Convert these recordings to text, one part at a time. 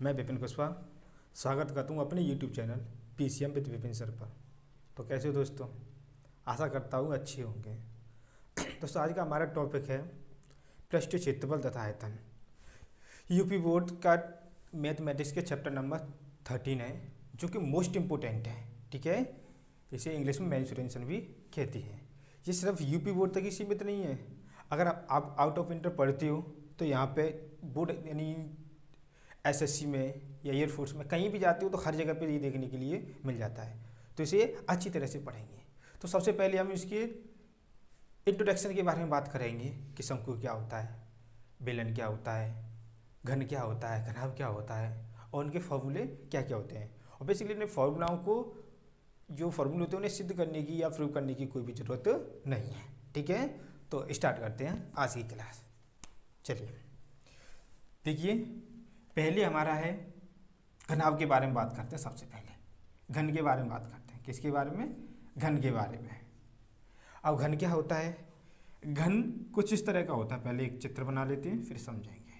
मैं विपिन कुशवाहा स्वागत करता हूँ अपने YouTube channel PCM with Vipin sir पर। तो कैसे हो दोस्तों, आशा करता हूँ अच्छे होंगे। दोस्तों आज का हमारा टॉपिक है पृष्ठीय क्षेत्रफल तथा आयतन। यूपी बोर्ड का मैथमेटिक्स के चैप्टर नंबर 13 है जो कि मोस्ट इम्पोर्टेंट है। ठीक है, इसे इंग्लिश में मेंसुरेशन भी कहती है। ये सिर्फ यूपी बोर्ड तक ही सीमित नहीं है। अगर आप आउट ऑफ इंटर पढ़ते हो तो यहाँ पे बोर्ड यानी एसएससी में या एयरफोर्स में कहीं भी जाते हो तो हर जगह पे ये देखने के लिए मिल जाता है। तो इसे अच्छी तरह से पढ़ेंगे। तो सबसे पहले हम इसके इंट्रोडक्शन के बारे में बात करेंगे कि शंकु क्या होता है, बेलन क्या होता है, घन क्या होता है, घनाभ क्या होता है और उनके फॉर्मूले क्या क्या होते हैं। और बेसिकली इन फॉर्मूलाओं को जो फॉर्मूले होते हैं उन्हें सिद्ध करने की या प्रूव करने की कोई भी ज़रूरत नहीं है। ठीक है, तो स्टार्ट करते हैं आज की क्लास। चलिए देखिए, पहले हमारा है घनाभ के बारे में बात करते हैं। सबसे पहले घन के बारे में बात करते हैं। किसके बारे में? घन के बारे में। अब घन क्या होता है? घन कुछ इस तरह का होता है। पहले एक चित्र बना लेते हैं फिर समझेंगे।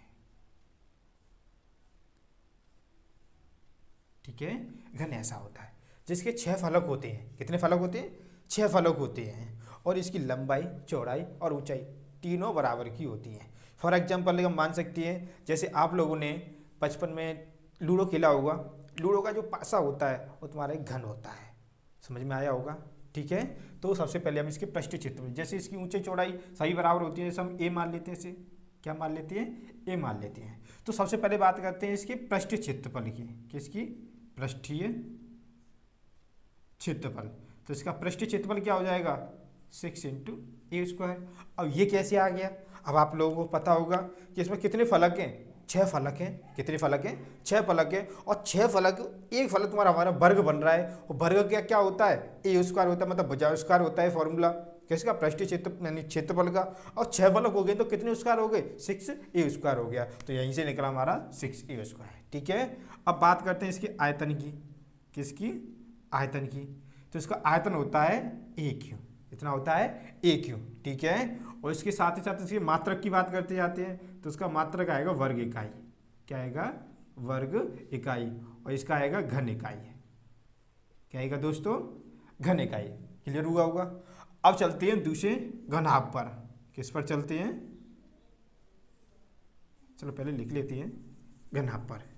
ठीक है, घन ऐसा होता है जिसके 6 फलक होते हैं। कितने फलक होते हैं? 6 फलक होते हैं और इसकी लंबाई, चौड़ाई और ऊंचाई तीनों बराबर की होती हैं। फॉर एग्जाम्पल हम मान सकते हैं, जैसे आप लोगों ने बचपन में लूडो खेला होगा। लूडो का जो पासा होता है वो तुम्हारा एक घन होता है। समझ में आया होगा? ठीक है, तो सबसे पहले हम इसके पृष्ठीय क्षेत्रफल, जैसे इसकी ऊंचाई चौड़ाई सभी बराबर होती है, जैसे हम ए मान लेते हैं। इसे क्या मान लेते हैं? ए मान लेते हैं। तो सबसे पहले बात करते हैं इसके पृष्ठीय क्षेत्रफल की। किसकी? पृष्ठीय क्षेत्रफल। तो इसका पृष्ठीय क्षेत्रफल क्या हो जाएगा? 6 × a²। अब ये कैसे आ गया? अब आप लोगों को पता होगा कि इसमें कितने फलक हैं? 6 फलक हैं। कितने फलक हैं? 6 फलक हैं। और 6 फलक, एक फलक तुम्हारा हमारा वर्ग बन रहा है। और वर्ग क्या क्या होता है? a² होता है, मतलब भुजा स्क्वायर होता है फॉर्मूला किसका? पृष्ठीय क्षेत्र यानी क्षेत्रफल का। और 6 फलक हो गए तो कितने स्क्वायर हो गए? 6a² हो गया। तो यहीं से निकला हमारा 6a²। ठीक है, अब बात करते हैं इसके आयतन की। किसकी? आयतन की। तो इसका आयतन होता है a³। इतना होता है a³। ठीक है, और इसके साथ ही साथ इसकी मात्रक की बात करते जाते हैं। तो उसका मात्रक आएगा वर्ग इकाई। क्या आएगा? वर्ग इकाई। और इसका आएगा घन इकाई। क्या आएगा दोस्तों? घन इकाई। क्लियर हुआ होगा? अब चलते हैं दूसरे घनाभ पर। किस पर चलते हैं? चलो पहले लिख लेते हैं घनाभ पर।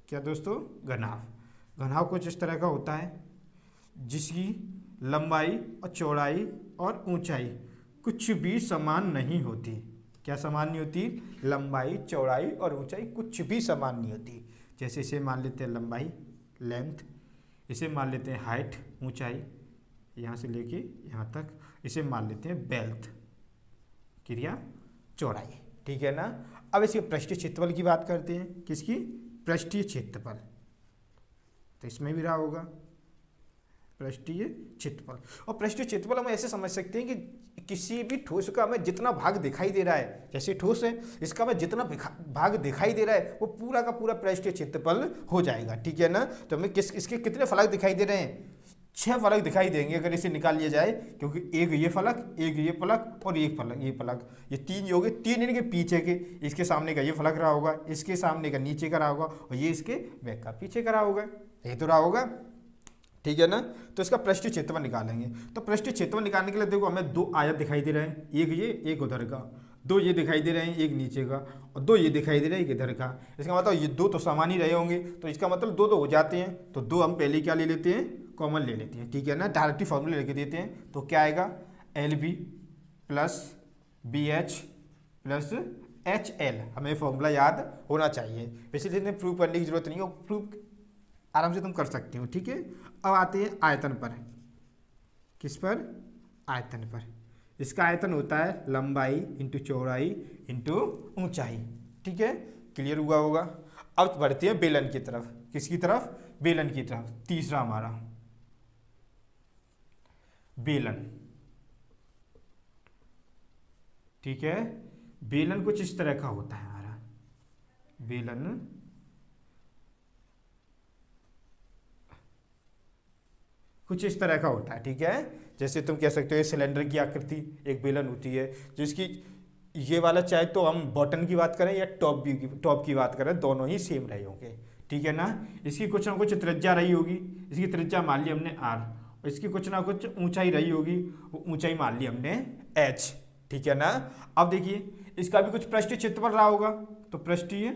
क्या दोस्तों? घनाभ। घनाभ कुछ इस तरह का होता है जिसकी लंबाई और चौड़ाई और ऊंचाई कुछ भी समान नहीं होती। क्या समान नहीं होती? लंबाई, चौड़ाई और ऊंचाई कुछ भी समान नहीं होती। जैसे इसे मान लेते हैं लंबाई, लेंथ। इसे मान लेते हैं हाइट, ऊंचाई, यहाँ से लेके यहाँ तक। इसे मान लेते हैं बेल्थ, क्रिया चौड़ाई। ठीक है ना? अब इसके पृष्ठीय क्षेत्रफल की बात करते हैं। किसकी? पृष्ठीय क्षेत्रफल। तो इसमें भी रहा होगा पृष्ठीय क्षेत्रफल। और पृष्ठीय क्षेत्रफल हम ऐसे समझ सकते हैं कि किसी भी ठोस का हमें जितना भाग दिखाई दे रहा है, जैसे ठोस है इसका हमें जितना भाग दिखाई दे रहा है वो पूरा का पूरा पृष्ठीय क्षेत्रफल हो जाएगा। ठीक है ना? तो हमें इसके कितने फलक दिखाई दे रहे हैं? 6 फलक दिखाई देंगे अगर इसे निकाल लिया जाए, क्योंकि एक ये फलक, एक ये फलक और एक फलक, ये फलक, ये 3 हो गए। 3 इनके पीछे के, इसके सामने का ये फलक रहा होगा, इसके सामने का नीचे का रहा होगा और ये इसके बैक का पीछे का रहा होगा। ये तो रहा होगा। ठीक है ना? तो इसका पृष्ठीय क्षेत्रफल निकालेंगे। तो पृष्ठीय क्षेत्रफल निकालने के लिए देखो हमें 2 आयत दिखाई दे रहे हैं, एक ये एक उधर का, 2 ये दिखाई दे रहे हैं एक नीचे का और 2 ये दिखाई दे रहे हैं एक इधर का। इसका मतलब ये 2 तो समान ही रहे होंगे, तो इसका मतलब 2 हो जाते हैं। तो 2 हम पहले क्या ले लेते हैं? कॉमन ले लेते हैं। ठीक है ना? डायरेक्टली फॉर्मूला लेके देते हैं। तो क्या आएगा? LB + BH + HL। हमें फॉर्मूला याद होना चाहिए। वैसे इन्हें प्रूव करने की जरूरत नहीं है, प्रूव आराम से तुम कर सकते हो। ठीक है, अब आते हैं आयतन पर। किस पर? आयतन पर। इसका आयतन होता है लंबाई × चौड़ाई × ऊंचाई। ठीक है, क्लियर हुआ होगा? अब बढ़ते हैं बेलन की तरफ। किसकी तरफ? बेलन की तरफ। तीसरा हमारा बेलन। ठीक है, बेलन कुछ इस तरह का होता है हमारा। बेलन कुछ इस तरह का होता है। ठीक है, जैसे तुम कह सकते हो सिलेंडर की आकृति एक बेलन होती है जिसकी ये वाला चाहे तो हम बॉटम की बात करें या टॉप की बात करें, दोनों ही सेम रहे होंगे, ठीक है ना। इसकी कुछ ना कुछ त्रिज्या रही होगी, इसकी त्रिज्या मान ली हमने r, और इसकी कुछ ना कुछ ऊंचाई रही होगी, वो ऊंचाई मान ली हमने h, ठीक है ना। अब देखिए इसका भी कुछ पृष्ठीय क्षेत्रफल रहा होगा, तो पृष्ठीय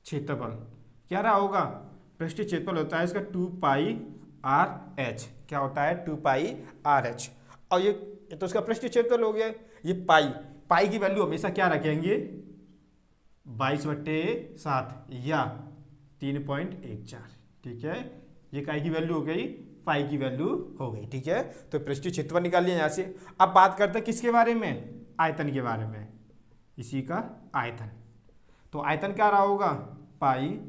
क्षेत्रफल क्या रहा होगा, पृष्ठीय क्षेत्रफल होता है इसका 2 पाई आर एच, क्या होता है 2 पाई आर एच। और ये तो इसका पृष्ठीय क्षेत्रफल हो गया। ये पाई की वैल्यू हमेशा क्या रखेंगे 22/7 या 3.14, ठीक है। ये काय की वैल्यू हो गई, पाई की वैल्यू हो गई, ठीक है। तो पृष्ठीय क्षेत्रफल निकाल लिया यहाँ से। अब बात करते हैं किसके बारे में, आयतन के बारे में, इसी का आयतन। तो आयतन क्या रहा होगा, पाई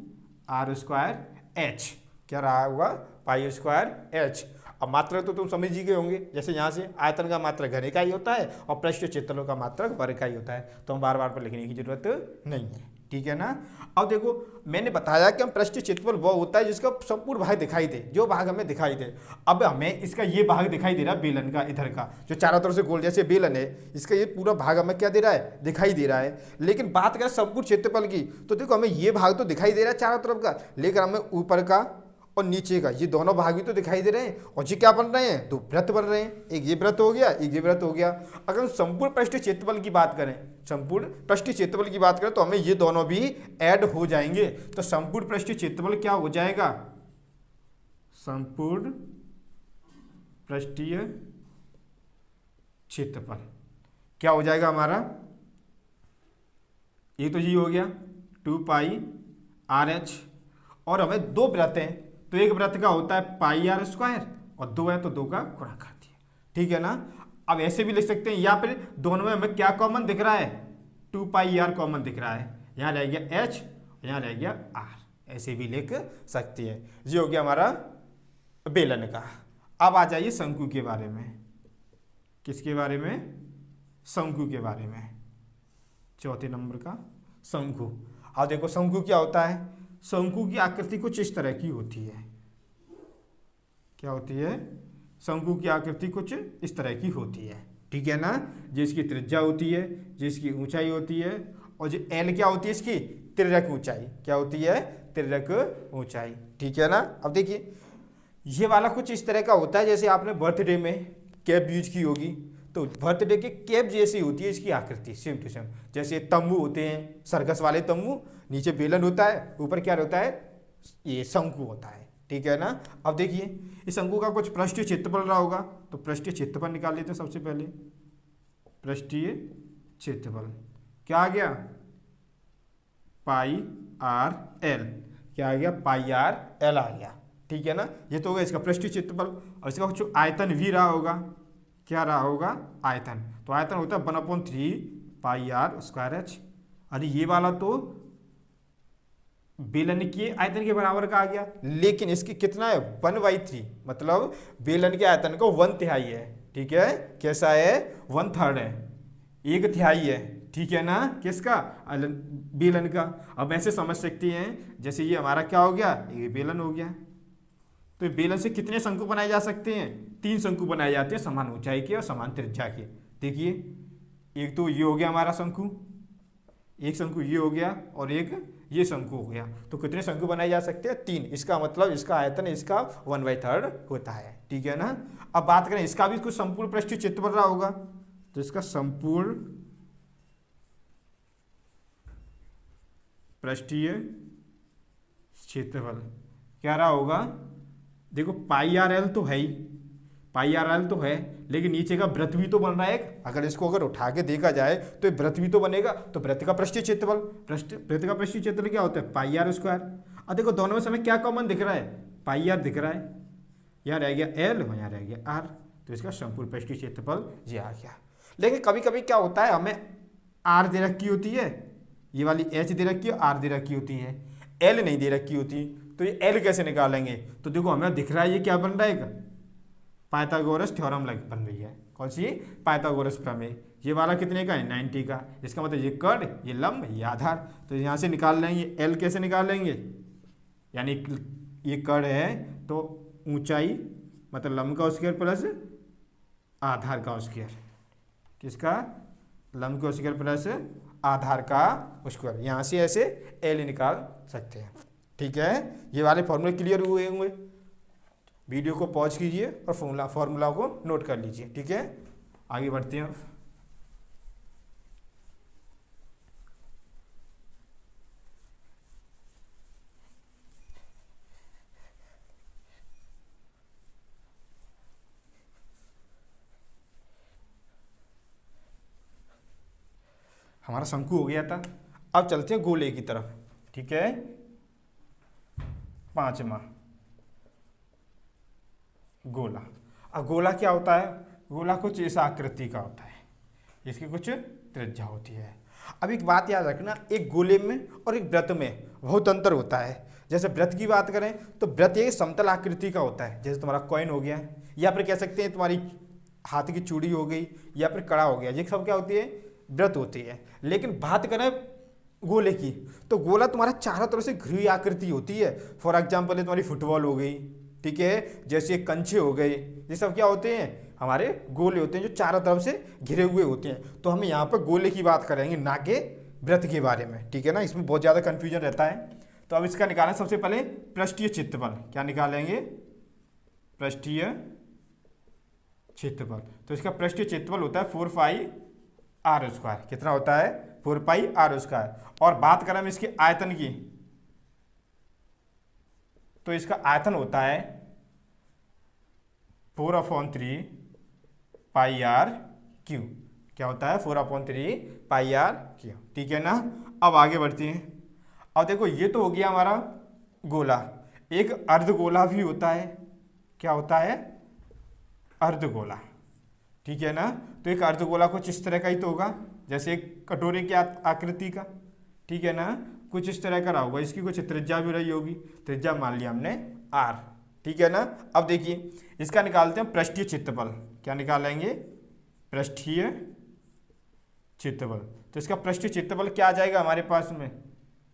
आर स्क्वायर एच, क्या रहा होगा पाई स्क्वायर एच। अब मात्रक तो तुम समझ ही गए होंगे, जैसे यहाँ से आयतन का मात्रक घन इकाई होता है और पृष्ठीय क्षेत्रफल का मात्रक वर्ग इकाई होता है, तो हम बार बार पर लिखने की जरूरत नहीं है, ठीक है ना। अब देखो मैंने बताया कि हम पृष्ठीय क्षेत्रफल वो होता है जिसका संपूर्ण भाग दिखाई दे, जो भाग हमें दिखाई दे। अब हमें इसका ये भाग दिखाई दे रहा है बेलन का, इधर का जो चारों तरफ से गोल जैसे बेलन है, इसका ये पूरा भाग हमें क्या दे रहा है, दिखाई दे रहा है। लेकिन बात करें संपूर्ण क्षेत्रफल की, तो देखो हमें ये भाग तो दिखाई दे रहा है चारों तरफ का, लेकिन हमें ऊपर का और नीचे का ये दोनों भाग भी तो दिखाई दे रहे हैं, और ये क्या बन रहे हैं, दो वृत्त बन रहे हैं, एक ये वृत्त हो गया, एक ये वृत्त हो गया। अगर हम संपूर्ण पृष्ठीय क्षेत्रफल की बात करें, संपूर्ण पृष्ठीय क्षेत्रफल की बात करें, तो हमें ये दोनों भी ऐड हो जाएंगे। तो संपूर्ण पृष्ठीय क्षेत्रफल क्या हो जाएगा, संपूर्ण पृष्ठीय क्षेत्रफल क्या हो जाएगा हमारा, ये तो जी हो गया 2 पाई आर एच, और हमें दो वृत्त हैं, तो एक वृत्त का होता है पाई आर स्क्वायर और दो है तो दो का गुणा कर दिया, ठीक है ना। अब ऐसे भी लिख सकते हैं, या फिर दोनों में हमें क्या कॉमन दिख रहा है, 2 पाई आर कॉमन दिख रहा है, यहाँ रह गया एच, यहाँ रह गया आर, ऐसे भी लिख सकते हैं। ये हो गया हमारा बेलन का। अब आ जाइए शंकु के बारे में, किसके बारे में, शंकु के बारे में, चौथे नंबर का शंकु। अब देखो शंकु क्या होता है, शंकु की आकृति कुछ इस तरह की होती है, क्या होती है, शंकु की आकृति कुछ इस तरह की होती है, ठीक है ना। जिसकी त्रिज्या होती है, जिसकी ऊंचाई होती है, और जो एल क्या होती है इसकी तिर्यक ऊंचाई, क्या होती है तिर्यक ऊंचाई, ठीक है ना। अब देखिए ये वाला कुछ इस तरह का होता है, जैसे आपने बर्थडे में कैप यूज की होगी, तो बर्थडे के कैप जैसी होती है इसकी आकृति, सेम टू सेम। जैसे तंबू होते हैं, सर्कस वाले तंबू, नीचे बेलन होता है, ऊपर क्या होता है, ये शंकु होता है, ठीक है ना। अब देखिए इस शंकु का कुछ पृष्ठीय क्षेत्रफल रहा होगा, तो पृष्ठीय क्षेत्रफल निकाल लेते हैं सबसे पहले। पृष्ठीय क्षेत्रफल क्या आ गया, पाई आर एल, क्या आ गया पाई आर एल आ गया, ठीक है ना। ये तो होगा इसका पृष्ठीय क्षेत्रफल। और इसका कुछ आयतन भी रहा होगा, क्या रहा होगा आयतन, तो आयतन होता है 1/3 पाई आर स्क्वायर एच। अरे ये वाला तो बेलन के आयतन के बराबर का आ गया, लेकिन इसकी कितना है 1/3, मतलब बेलन के आयतन को 1/3 है, ठीक है। कैसा है 1/3 है, 1/3 है, ठीक है ना, किसका बेलन का। अब ऐसे समझ सकते हैं जैसे ये हमारा क्या हो गया, ये बेलन हो गया। तो बेलन से कितने शंकु बनाए जा सकते हैं, 3 शंकु बनाए जाते हैं समान ऊंचाई के और समान त्रिज्या के। देखिए एक तो ये हो गया हमारा शंकु, एक शंकु ये हो गया, और एक ये शंकु हो गया। तो कितने शंकु बनाए जा सकते हैं 3, इसका मतलब इसका आयतन इसका 1/3 होता है, ठीक है ना। अब बात करें इसका भी कुछ संपूर्ण पृष्ठीय क्षेत्रफल रहा होगा, तो इसका संपूर्ण पृष्ठीय क्षेत्रफल क्या रहा होगा, देखो पाई आर एल तो है ही, पाई आर एल तो है, लेकिन नीचे का वृत्त भी तो बन रहा है एक। अगर इसको अगर उठा के देखा जाए तो वृत्त भी तो बनेगा, तो वृत्त का पृष्ठीय क्षेत्रफल, वृत्त का पृष्ठीय क्षेत्रफल क्या होता है पाई आर स्क्वायर। अब देखो दोनों में समय क्या कॉमन दिख रहा है, पाई आर दिख रहा है, यहाँ रह गया एल और यहाँ रह गया आर, तो इसका संपूर्ण पृष्ठीय क्षेत्रफल ये आ गया। लेकिन कभी कभी क्या होता है, हमें आर दे रखी होती है, ये वाली एच दे रखी है, आर दे रखी होती है, एल नहीं दे रखी होती, तो ये एल कैसे निकालेंगे। तो देखो हमें दिख रहा है ये क्या बन रहा है, पाइथागोरस थ्योरम बन रही है, कौन सी पाइथागोरस प्रमेय। ये वाला कितने का है 90 का, इसका मतलब ये कर्ण, ये लंब, ये आधार, तो यहाँ से निकाल लेंगे एल, कैसे निकालेंगे, यानी ये कर्ण है तो ऊंचाई मतलब लंब का स्क्वायर प्लस आधार का स्क्वायर। किसका? लंब का स्क्वायर प्लस आधार का स्क्वायर। यहाँ से ऐसे एल निकाल सकते हैं। ठीक है, ये वाले फॉर्मूले क्लियर हुए होंगे। वीडियो को पॉज कीजिए और फॉर्मूला को नोट कर लीजिए। ठीक है, आगे बढ़ते हैं। हमारा शंकु हो गया था, अब चलते हैं गोले की तरफ। ठीक है, पांचवा गोला। अब गोला क्या होता है? गोला कुछ इस आकृति का होता है, इसकी कुछ त्रिज्या होती है। अब एक बात याद रखना, एक गोले में और एक वृत्त में बहुत अंतर होता है। जैसे वृत्त की बात करें तो वृत्त एक समतल आकृति का होता है, जैसे तुम्हारा कॉइन हो गया, या फिर कह सकते हैं तुम्हारी हाथ की चूड़ी हो गई, या फिर कड़ा हो गया, ये सब क्या होती है? वृत्त होती है। लेकिन बात करें गोले की, तो गोला तुम्हारा चारों तरफ से घिरी हुई आकृति होती है। फॉर एग्जाम्पल है तुम्हारी फुटबॉल हो गई, ठीक है, जैसे कंचे हो गए, ये सब क्या होते हैं? हमारे गोले होते हैं जो चारों तरफ से घिरे हुए होते हैं। तो हम यहाँ पर गोले की बात करेंगे, ना कि वृत्त के बारे में। ठीक है ना, इसमें बहुत ज़्यादा कन्फ्यूजन रहता है। तो अब इसका निकालें सबसे पहले पृष्ठीय क्षेत्रफल। क्या निकालेंगे? पृष्ठीय क्षेत्रफल। तो इसका पृष्ठीय क्षेत्रफल होता है 4 पाई आर स्क्वायर। कितना होता है? 4 पाई आर स्क्वायर। और बात करें हम इसके आयतन की, तो इसका आयतन होता है 4/3 पाई आर क्यू। क्या होता है? 4/3 पाई आर क्यू। ठीक है ना, अब आगे बढ़ते हैं। अब देखो, ये तो हो गया हमारा गोला। एक अर्धगोला भी होता है। क्या होता है? अर्धगोला। ठीक है ना, तो एक अर्धगोला कुछ इस तरह का ही तो होगा, जैसे एक कटोरे की आकृति का। ठीक है ना, कुछ इस तरह का रहा होगा। इसकी कुछ त्रिज्या भी रही होगी, त्रिज्या मान लिया हमने आर। ठीक है ना, अब देखिए इसका निकालते हैं पृष्ठीय क्षेत्रफल। क्या निकालेंगे? पृष्ठीय क्षेत्रफल। तो इसका पृष्ठीय क्षेत्रफल क्या आ जाएगा हमारे पास में?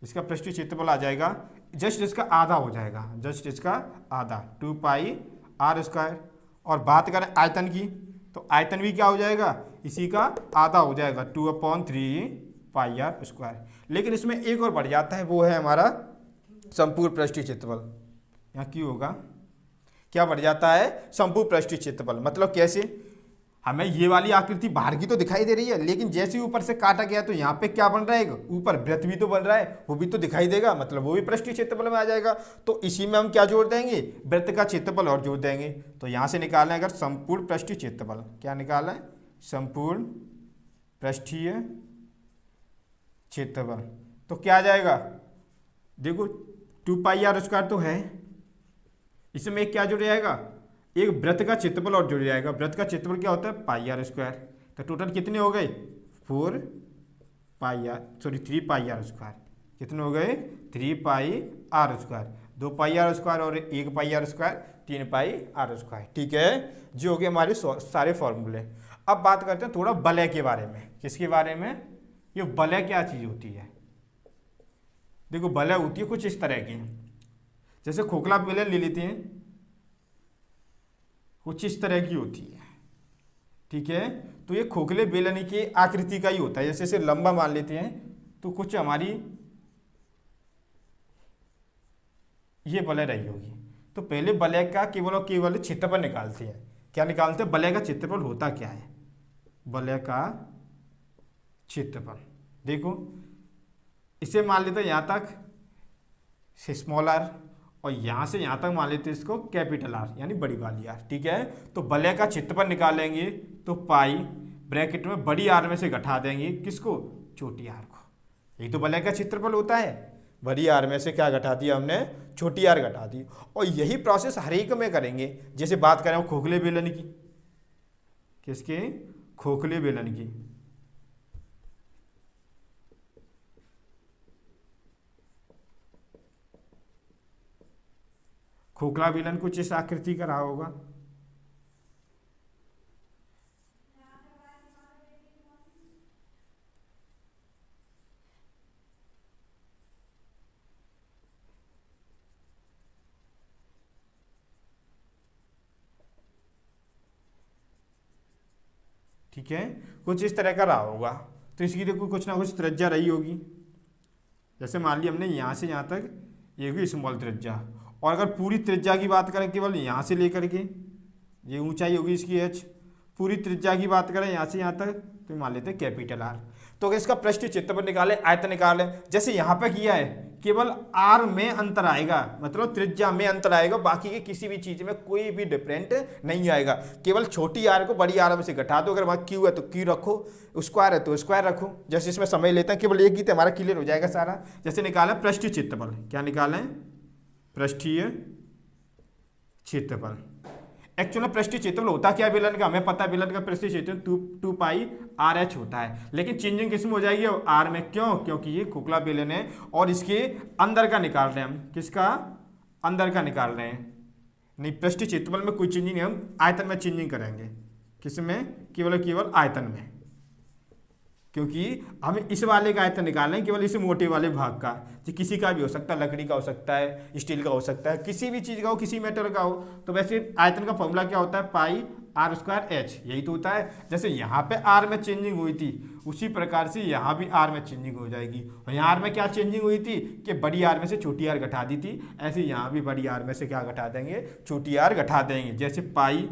इसका पृष्ठीय क्षेत्रफल आ जाएगा जस्ट इसका आधा हो जाएगा, जस्ट इसका आधा, 2 पाई आर स्क्वायर। और बात करें आयतन की, तो आयतन भी क्या हो जाएगा? इसी का आधा हो जाएगा, 2/3 पाई आर स्क्वायर। लेकिन इसमें एक और बढ़ जाता है, वो है हमारा संपूर्ण पृष्ठीय क्षेत्रफल। यहाँ क्यों होगा? क्या बढ़ जाता है? संपूर्ण पृष्ठीय क्षेत्रफल। मतलब कैसे? हमें ये वाली आकृति बाहर की तो दिखाई दे रही है, लेकिन जैसे ऊपर से काटा गया तो यहाँ पे क्या बन रहा है? ऊपर वृत्त भी तो बन रहा है, वो भी तो दिखाई देगा, मतलब वो भी पृष्ठीय क्षेत्रफल में आ जाएगा। तो इसी में हम क्या जोड़ देंगे? वृत्त का क्षेत्रफल और जोड़ देंगे। तो यहाँ से निकालना है अगर संपूर्ण पृष्ठीय क्षेत्रफल। क्या निकालना है? संपूर्ण पृष्ठीय क्षेत्रफल। तो क्या आ जाएगा? देखो 2 पाई आर स्क्वायर तो है, इसमें एक क्या जुड़ जाएगा? एक वृत्त का क्षेत्रफल और जुड़ जाएगा। वृत्त का क्षेत्रफल क्या होता है? पाई आर स्क्वायर। तो टोटल कितने हो गए? 3 पाई आर स्क्वायर। कितने हो गए? 3 pi R square. 2 pi R square और 1 pi R square, 3 pi R square. ठीक है, जो हो गए हमारे सारे फॉर्मूले। अब बात करते हैं थोड़ा वलय के बारे में। किसके बारे में? ये वलय क्या चीज़ होती है? देखो, वलय होती है कुछ इस तरह की, जैसे खोखला बेलन ले लेते हैं, कुछ इस तरह की होती है। ठीक है, तो ये खोखले बेलनी की आकृति का ही होता है। जैसे इसे लंबा मान लेते हैं तो कुछ हमारी ये वलय रही होगी। तो पहले वलय का केवल और केवल क्षेत्रफल निकालते हैं। क्या निकालते हैं? वलय का क्षेत्रफल होता क्या है? वलय का क्षेत्रफल देखो, इसे मान लेते हैं यहाँ तक स्मॉल आर, और यहाँ से यहाँ तक मान लेते हैं इसको कैपिटल आर, यानी बड़ी वाली आर। ठीक है, तो वलय का क्षेत्रफल निकालेंगे तो पाई ब्रैकेट में बड़ी आर में से घटा देंगे किसको? छोटी आर को। यही तो वलय का क्षेत्रफल होता है। बड़ी आर में से क्या घटा दिया हमने? छोटी आर घटा दी। और यही प्रोसेस हर एक में करेंगे। जैसे बात करें खोखले बेलन की, किसके? खोखले बेलन की। खोखला बेलन कुछ इस आकृति का रहा होगा। ठीक है, कुछ इस तरह का रहा होगा। तो इसकी देखो कुछ ना कुछ त्रिज्या रही होगी। जैसे मान लिया हमने यहाँ से यहाँ तक ये हुई स्मॉल त्रिज्या, और अगर पूरी त्रिज्या की बात करें केवल यहाँ से लेकर के, ये ऊंचाई होगी इसकी h, पूरी त्रिज्या की बात करें यहाँ से यहाँ तक, तो मान लेते हैं कैपिटल R। तो अगर इसका पृष्ठ क्षेत्रफल निकाले, आयतन निकाले, जैसे यहाँ पे किया है, केवल R में अंतर आएगा, मतलब त्रिज्या में अंतर आएगा, बाकी की किसी भी चीज में कोई भी डिफरेंट नहीं आएगा। केवल छोटी r को बड़ी r में से घटा दो। अगर वहाँ q है तो q रखो, स्क्वायर है तो स्क्वायर रखो। जैसे इसमें समय लेते हैं, केवल एक गीत हमारा क्लियर हो जाएगा सारा। जैसे निकाला पृष्ठीय क्षेत्रफल, क्या निकालें, पृष्ठीय क्षेत्रफल। एक्चुअल में पृष्ठीय क्षेत्रफल होता क्या है बेलन का, हमें पता है बेलन का पृष्ठीय क्षेत्रफल 2 पाई RH होता है, लेकिन चेंजिंग किसमें हो जाएगी अब, R में। क्यों, क्योंकि ये खोखला बेलन है और इसके अंदर का निकाल रहे हैं हम, किसका, अंदर का निकाल रहे हैं। नहीं, पृष्ठीय क्षेत्रफल में कोई चेंजिंग नहीं, हम आयतन में चेंजिंग करेंगे। किसमें, केवल केवल आयतन में, क्योंकि हमें इस वाले का आयतन निकालना है, केवल इस मोटे वाले भाग का। जो किसी का भी हो सकता है, लकड़ी का हो सकता है, स्टील का हो सकता है, किसी भी चीज़ का हो, किसी मेटल का हो। तो वैसे आयतन का फॉर्मूला क्या होता है, पाई R²H, यही तो होता है। जैसे यहाँ पे R में चेंजिंग हुई थी, उसी प्रकार से यहाँ भी R में चेंजिंग हो जाएगी। और यहाँ R में क्या चेंजिंग हुई थी कि बड़ी R में से छोटी R घटा दी थी, ऐसे यहाँ भी बड़ी R में से क्या घटा देंगे, छोटी R घटा देंगे। जैसे पाई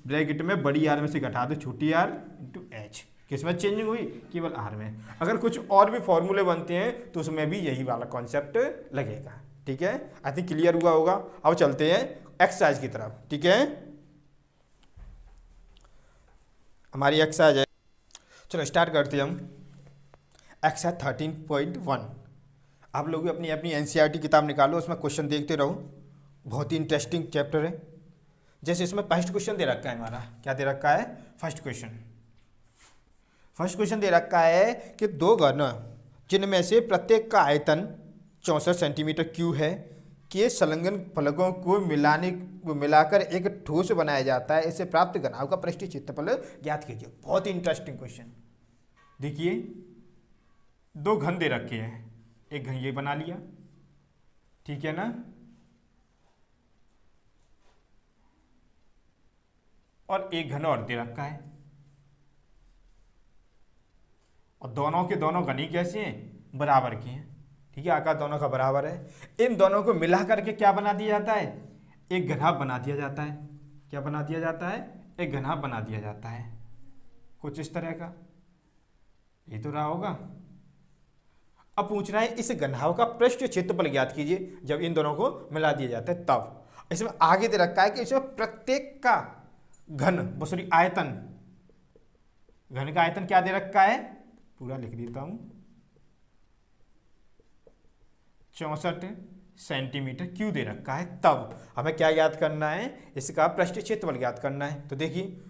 ब्रैकेट में बड़ी R में से घटा दो छोटी R इंटू H, किसमें चेंजिंग हुई, केवल R में। अगर कुछ और भी फॉर्मूले बनते हैं तो उसमें भी यही वाला कॉन्सेप्ट लगेगा। ठीक है, आई थिंक क्लियर हुआ होगा। अब चलते हैं एक्सरसाइज की तरफ। ठीक है, हमारी एक्सरसाइज है, चलो स्टार्ट करते हैं हम। एक्सरसाइज 13.1। आप लोग भी अपनी अपनी NCERT किताब निकालो, उसमें क्वेश्चन देखते रहो, बहुत ही इंटरेस्टिंग चैप्टर है। जैसे इसमें फर्स्ट क्वेश्चन दे रखा है हमारा, क्या दे रखा है, फर्स्ट क्वेश्चन दे रखा है कि दो घन जिनमें से प्रत्येक का आयतन 64 सेंटीमीटर क्यूब है के संलग्न फलकों को मिलाकर एक ठोस बनाया जाता है, इसे प्राप्त घनाभ का पृष्ठीय क्षेत्रफल ज्ञात कीजिए। बहुत ही इंटरेस्टिंग क्वेश्चन। देखिए, दो घन दे रखे हैं, एक घन ये बना लिया, ठीक है ना, और एक घन और दे रखा है, और दोनों के दोनों घनी कैसे हैं, बराबर के हैं। ठीक है, आकार दोनों का बराबर है। इन दोनों को मिला करके क्या बना दिया जाता है, एक घनाभ बना दिया जाता है। क्या बना दिया जाता है, एक घनाभ बना दिया जाता है, कुछ इस तरह का। ये तो रहा होगा। अब पूछ रहा है इस घनाभ का पृष्ठीय क्षेत्रफल ज्ञात कीजिए जब इन दोनों को मिला दिया जाता है तब। इसमें आगे दे रखा है कि इसमें प्रत्येक का घन, सॉरी आयतन, घन का आयतन क्या दे रखा है, पूरा लिख देता हूं, 64 सेंटीमीटर क्यूब दे रखा है। तब हमें क्या याद करना है, इसका पृष्ठीय क्षेत्रफल ज्ञात करना है। तो देखिए,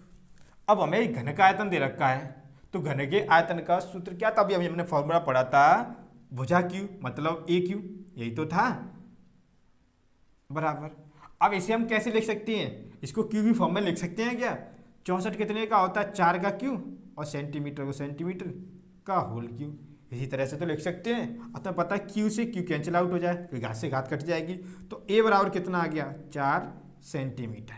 अब हमें घन का आयतन दे रखा है, तो घन के आयतन का सूत्र क्या था, अभी हमने फॉर्मूला पढ़ा था, भुजा क्यू मतलब ए क्यू, यही तो था, बराबर। अब इसे हम कैसे लिख सकते हैं, इसको क्यू की फॉर्म में लिख सकते हैं क्या। 64 कितने का होता है, 4 का क्यू, और सेंटीमीटर को सेंटीमीटर का होल क्यू, इसी तरह से तो लिख सकते हैं। अतः पता है क्यू से क्यू कैंसिल आउट हो जाए, तो घात से घात कट जाएगी। तो ए बराबर कितना आ गया, 4 सेंटीमीटर।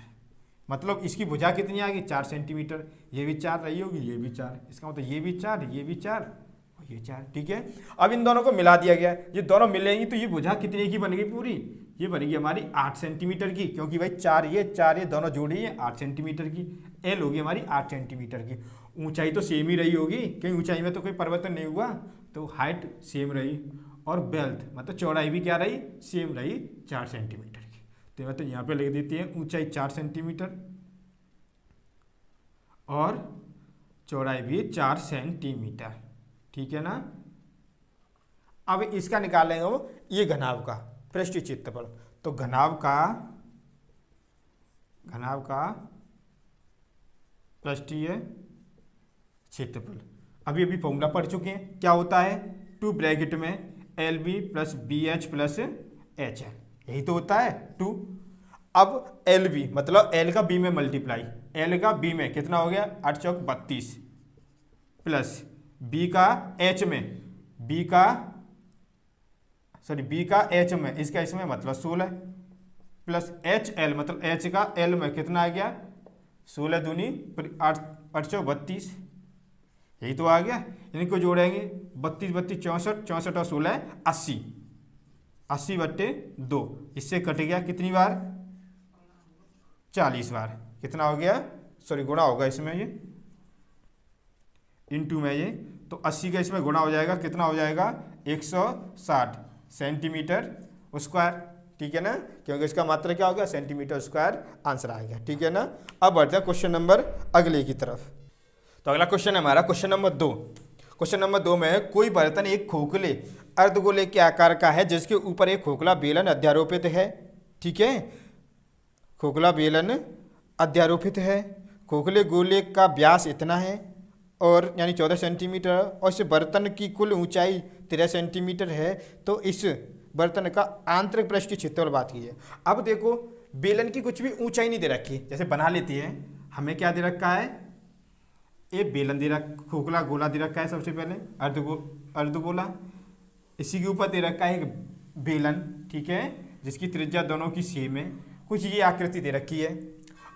मतलब इसकी भुजा कितनी आ गई, 4 सेंटीमीटर। ये भी 4 रही होगी, ये भी 4, इसका मतलब ये भी 4, ये भी 4 और ये 4। ठीक है, अब इन दोनों को मिला दिया गया, ये दोनों मिलेंगी तो ये भुजा कितने की बन गई पूरी, ये बनेगी हमारी 8 सेंटीमीटर की, क्योंकि भाई 4 ये दोनों जोड़ी है 8 सेंटीमीटर की। एल होगी हमारी 8 सेंटीमीटर की। ऊंचाई तो सेम ही रही होगी, क्योंकि ऊंचाई में तो कोई परिवर्तन नहीं हुआ, तो हाइट सेम रही। और बेल्ट मतलब चौड़ाई भी क्या रही, सेम रही, 4 सेंटीमीटर की। तो मैं तो यहाँ पे लिख देती है ऊंचाई 4 सेंटीमीटर और चौड़ाई भी 4 सेंटीमीटर। ठीक है ना। अब इसका निकालेंगे वो, ये घनाभ का पृष्ठीय क्षेत्रफल। तो घनाभ का पृष्ठीय क्षेत्रफल अभी फॉर्मूला पढ़ चुके हैं, क्या होता है, 2 ब्रैकेट में LB plus BH plus HL, यही तो होता है 2। अब LB मतलब L का B में मल्टीप्लाई, L का B में कितना हो गया, 8 चौक 32 प्लस B का H में, B का H में, इसका इसमें मतलब 16 प्लस HL मतलब H का L में कितना आ गया, 16 दूनी 8 चौक 32 यही तो आ गया। इनको जोड़ेंगे 32 32 64, 64 और 16 80, 80/2। इससे कट गया कितनी बार? 40 बार। कितना हो गया? सॉरी गुणा होगा इसमें, ये इंटू में ये, तो 80 का इसमें गुणा हो जाएगा, कितना हो जाएगा? 160 सेंटीमीटर स्क्वायर। ठीक है ना, क्योंकि इसका मात्रा क्या हो गया? सेंटीमीटर स्क्वायर आंसर आ गया। ठीक है ना। अब बढ़ते हैं क्वेश्चन नंबर अगले की तरफ। तो अगला क्वेश्चन है हमारा क्वेश्चन नंबर 2। क्वेश्चन नंबर 2 में कोई बर्तन एक खोखले अर्धगोले के आकार का है जिसके ऊपर एक खोखला बेलन अध्यारोपित है। ठीक है, खोखला बेलन अध्यारोपित है। खोखले गोले का व्यास इतना है और यानी 14 सेंटीमीटर, और इस बर्तन की कुल ऊंचाई 13 सेंटीमीटर है। तो इस बर्तन का आंतरिक पृष्ठीय क्षेत्रफल बात कीजिए। अब देखो बेलन की कुछ भी ऊंचाई नहीं दे रखी, जैसे बना लेती है। हमें क्या दे रखा है? ये बेलन दे रखा, खोखला गोला दे रखा है सबसे पहले, अर्धगोला। इसी के ऊपर दे रखा है एक बेलन, ठीक है, जिसकी त्रिज्या दोनों की सेम है। कुछ ये आकृति दे रखी है।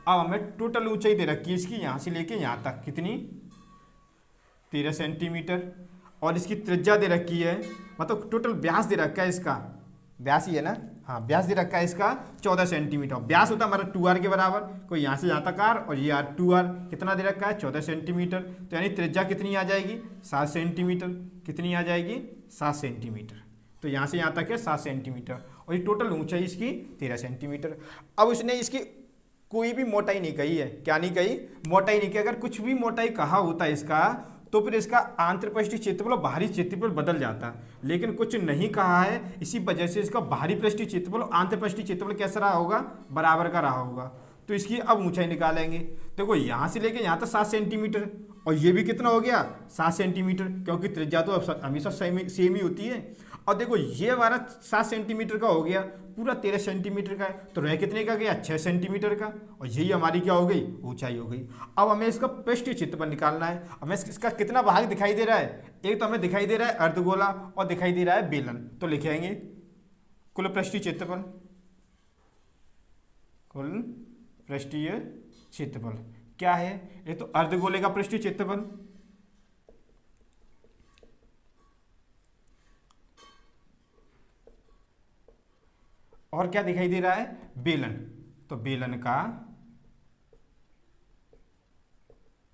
अब हमें टोटल ऊंचाई दे रखी है इसकी, यहाँ से लेके यहाँ तक कितनी? 13 सेंटीमीटर। और इसकी त्रिज्या दे रखी है, मतलब टोटल व्यास दे रखा है इसका, व्यास ही है ना, हाँ व्यास दे रखा है इसका 14 सेंटीमीटर। व्यास होता है हमारा 2r के बराबर, कोई यहाँ से यहाँ तक r और ये r 2r, कितना दे रखा है? 14 सेंटीमीटर। तो यानी त्रिज्या कितनी आ जाएगी? 7 सेंटीमीटर। कितनी आ जाएगी? 7 सेंटीमीटर। तो यहाँ से यहाँ तक है 7 सेंटीमीटर, और ये टोटल ऊंचाई इसकी 13 सेंटीमीटर। अब उसने इसकी कोई भी मोटाई नहीं कही है। क्या नहीं कही? मोटाई नहीं कही। अगर कुछ भी मोटाई कहा होता है इसका, तो फिर इसका आंतरपृष्ठीय क्षेत्रफल और बाहरी क्षेत्रफल बदल जाता, लेकिन कुछ नहीं कहा है, इसी वजह से इसका बाहरी पृष्ठीय क्षेत्रफल और आंतरपृष्ठीय क्षेत्रफल कैसा रहा होगा? बराबर का रहा होगा। तो इसकी अब ऊंचाई निकालेंगे। देखो यहाँ से लेके यहाँ तक 7 सेंटीमीटर, और ये भी कितना हो गया? 7 सेंटीमीटर, क्योंकि त्रिज्या तो हमेशा सेम ही होती है। और देखो ये हमारा 7 सेंटीमीटर का हो गया, पूरा 13 सेंटीमीटर का है, तो रह कितने का गया? 6 सेंटीमीटर का, और यही हमारी क्या हो गई? ऊंचाई हो गई। अब हमें इसका पृष्ठीय क्षेत्रफल निकालना है। हमें इसका कितना भाग दिखाई दे रहा है? एक तो हमें दिखाई दे रहा है अर्धगोला और दिखाई दे रहा है बेलन, तो लिखेंगे कुल पृष्ठीय क्षेत्रफल। कुल पृष्ठीय क्षेत्रफल क्या है? ये तो अर्धगोले का पृष्ठीय क्षेत्रफल, और क्या दिखाई दे रहा है? बेलन। तो बेलन का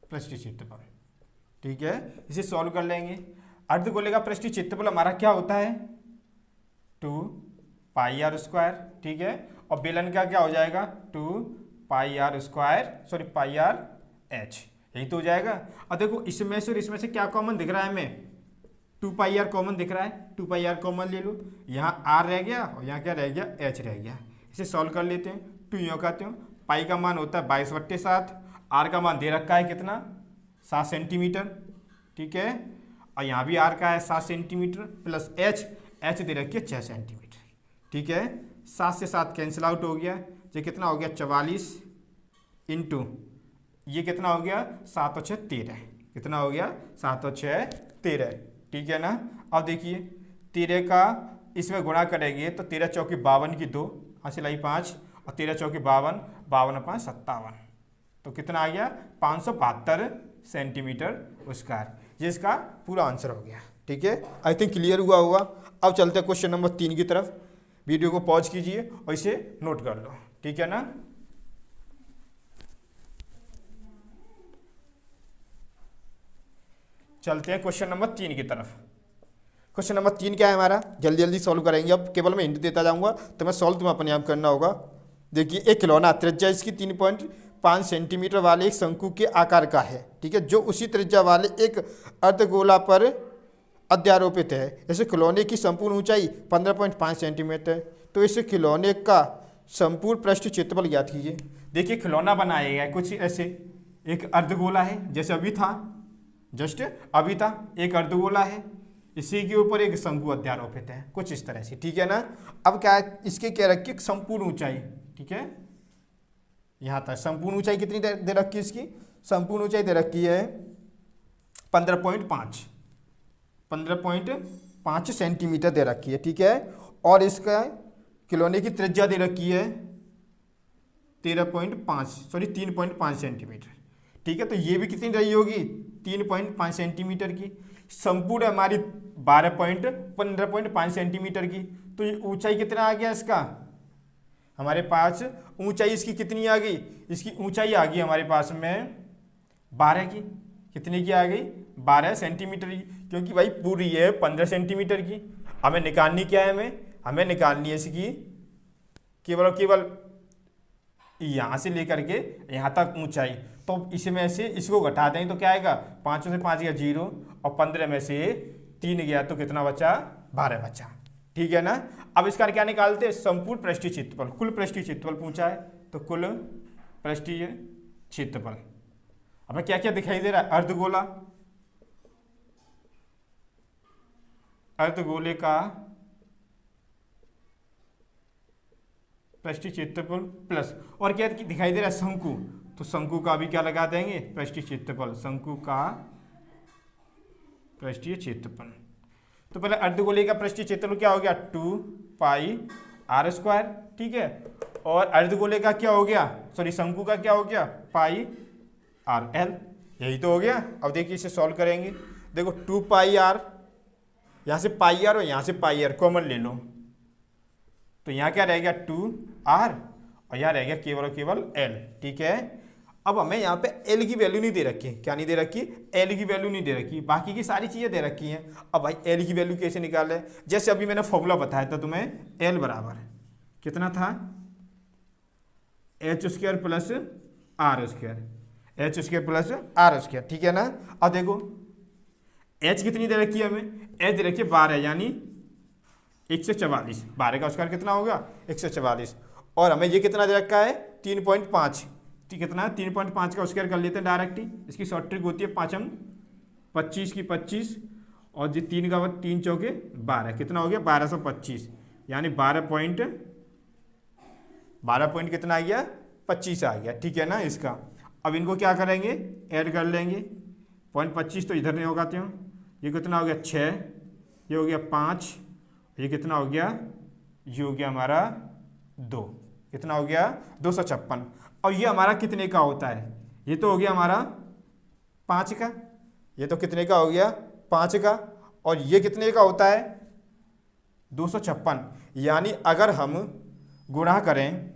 पृष्ठीय क्षेत्रफल। ठीक है, इसे सॉल्व कर लेंगे। अर्धगोले का पृष्ठीय क्षेत्रफल हमारा क्या होता है? 2πr²। ठीक है, और बेलन का क्या हो जाएगा? 2πr², πrh, यही तो हो जाएगा। और देखो इसमें से और इसमें से क्या कॉमन दिख रहा है हमें? 2πr कॉमन दिख रहा है, 2πr कॉमन ले लो। यहाँ r रह गया और यहाँ क्या रह गया? h रह गया। इसे सॉल्व कर लेते हैं। 2 यूँ कहते हो, पाई का मान होता है 22/7, r का मान दे रखा है कितना? 7 सेंटीमीटर। ठीक है, और यहाँ भी r का है 7 सेंटीमीटर प्लस h दे रखी है 6 सेंटीमीटर। ठीक है, 7 से 7 कैंसिल आउट हो गया, ये कितना हो गया? 44 इंटू ये कितना हो गया? 7 और 6 13। कितना हो गया? 7 और 6 13। ठीक है ना। अब देखिए 13 का इसमें गुणा करेंगे तो 13 चौकी 52 की 2, हासिल आई 5, और 13 चौकी 52, 52 5 57, तो कितना आ गया? 572 सेंटीमीटर स्क्वायर। ये इसका पूरा आंसर हो गया। ठीक है, आई थिंक क्लियर हुआ होगा। अब चलते हैं क्वेश्चन नंबर 3 की तरफ। वीडियो को पॉज कीजिए और इसे नोट कर लो। ठीक है ना। चलते हैं क्वेश्चन नंबर 3 की तरफ। क्वेश्चन नंबर 3 क्या है हमारा? जल्दी जल्दी सॉल्व करेंगे। अब केवल मैं हिंट देता जाऊंगा, तो मैं सॉल्व तुम्हें अपने आप करना होगा। देखिए एक खिलौना त्रिज्या इसकी 3.5 सेंटीमीटर वाले एक शंकु के आकार का है। ठीक है, जो उसी त्रिज्या वाले एक अर्धगोला पर अध्यारोपित है। ऐसे खिलौने की संपूर्ण ऊंचाई 15.5 सेंटीमीटर। तो इस खिलौने का संपूर्ण पृष्ठ क्षेत्रफल ज्ञात कीजिए। देखिए खिलौना बनाया गया कुछ ऐसे, एक अर्धगोला है जैसे अभी था, जस्ट अभी था, एक अर्धगोला है, इसी के ऊपर एक शंकु अध्यारोपित है, कुछ इस तरह से। ठीक है ना। अब क्या है, इसके क्या रखी है? संपूर्ण ऊंचाई। ठीक है, यहाँ तक संपूर्ण ऊंचाई कितनी दे रखी है? इसकी संपूर्ण ऊंचाई दे रखी है 15.5 सेंटीमीटर दे रखी है। ठीक है, और इसका खिलौने की त्रिज्या दे रखी है 3.5 सेंटीमीटर। ठीक है, तो ये भी कितनी रही होगी? 3.5 सेंटीमीटर की, संपूर्ण हमारी 15.5 सेंटीमीटर की। तो ये ऊंचाई कितना आ गया इसका, हमारे पास ऊंचाई इसकी कितनी आ गई, इसकी ऊंचाई आ गई हमारे पास में 12 की। कितने की आ गई, 12 सेंटीमीटर की, क्योंकि भाई पूरी है 15 सेंटीमीटर की। हमें निकालनी क्या है, हमें निकालनी है इसकी केवल और केवल यहाँ से लेकर के यहाँ तक ऊंचाई। तो इसमें से इसको घटा दें तो क्या आएगा, 5 से 5 गया 0 और 15 में से 3 गया तो कितना बचा, 12 बचा। ठीक है ना। अब इसका क्या निकालते हैं, संपूर्ण पृष्ठीय क्षेत्रफल, कुल पृष्ठीय क्षेत्रफल पूछा है तो कुल पृष्ठीय क्षेत्रफल। अब क्या क्या दिखाई दे रहा है, अर्धगोला, अर्धगोले का पृष्ठीय क्षेत्रफल प्लस, और क्या दिखाई दे रहा है, शंकु, तो शंकु का भी क्या लगा देंगे, पृष्ठीय क्षेत्रफल, शंकु का पृष्ठीय क्षेत्रफल। तो पहले अर्धगोले का पृष्ठीय क्षेत्रफल क्या हो गया, 2πr²। ठीक है, और अर्धगोले का क्या हो गया, सॉरी शंकु का क्या हो गया, πrl। यही तो हो गया। अब देखिए इसे सॉल्व करेंगे। देखो 2πr, यहाँ से πr और यहाँ से πr कॉमन ले लो, तो यहाँ क्या रहेगा 2r और यहाँ रहेगा केवल और केवल l। ठीक है, अब हमें यहाँ पे l की वैल्यू नहीं दे रखी है, क्या नहीं दे रखी, l की वैल्यू नहीं दे रखी, बाकी की सारी चीज़ें दे रखी हैं। अब भाई l की वैल्यू कैसे निकालें, जैसे अभी मैंने फॉर्मूला बताया था तुम्हें, l बराबर कितना था, h² plus r², h² plus r²। ठीक है ना। अब देखो h कितनी दे रखी है हमें, h दे रखी है 12, यानी 144, 12 का स्क्वायर कितना होगा 144, और हमें ये कितना दे रखा है 3.5, कितना 3.5 का स्क्वायर कर लेते हैं डायरेक्ट ही। इसकी शॉर्ट ट्रिक होती है 5 अंक, 25 की 25 और जी 3 का 3 चौके 12, कितना हो गया 1225, यानी 12 पॉइंट कितना आ गया 25 आ गया। ठीक है ना। इसका अब इनको क्या करेंगे, ऐड कर लेंगे, 0.25 तो इधर नहीं होगा, क्यों, ये कितना हो गया 6, ये हो गया 5, ये कितना हो गया, ये हो गया हमारा 2, कितना हो गया 256। और ये हमारा कितने का होता है, ये तो हो गया हमारा 5 का, ये तो कितने का हो गया 5 का, और ये कितने का होता है 256। यानी अगर हम गुणा करें,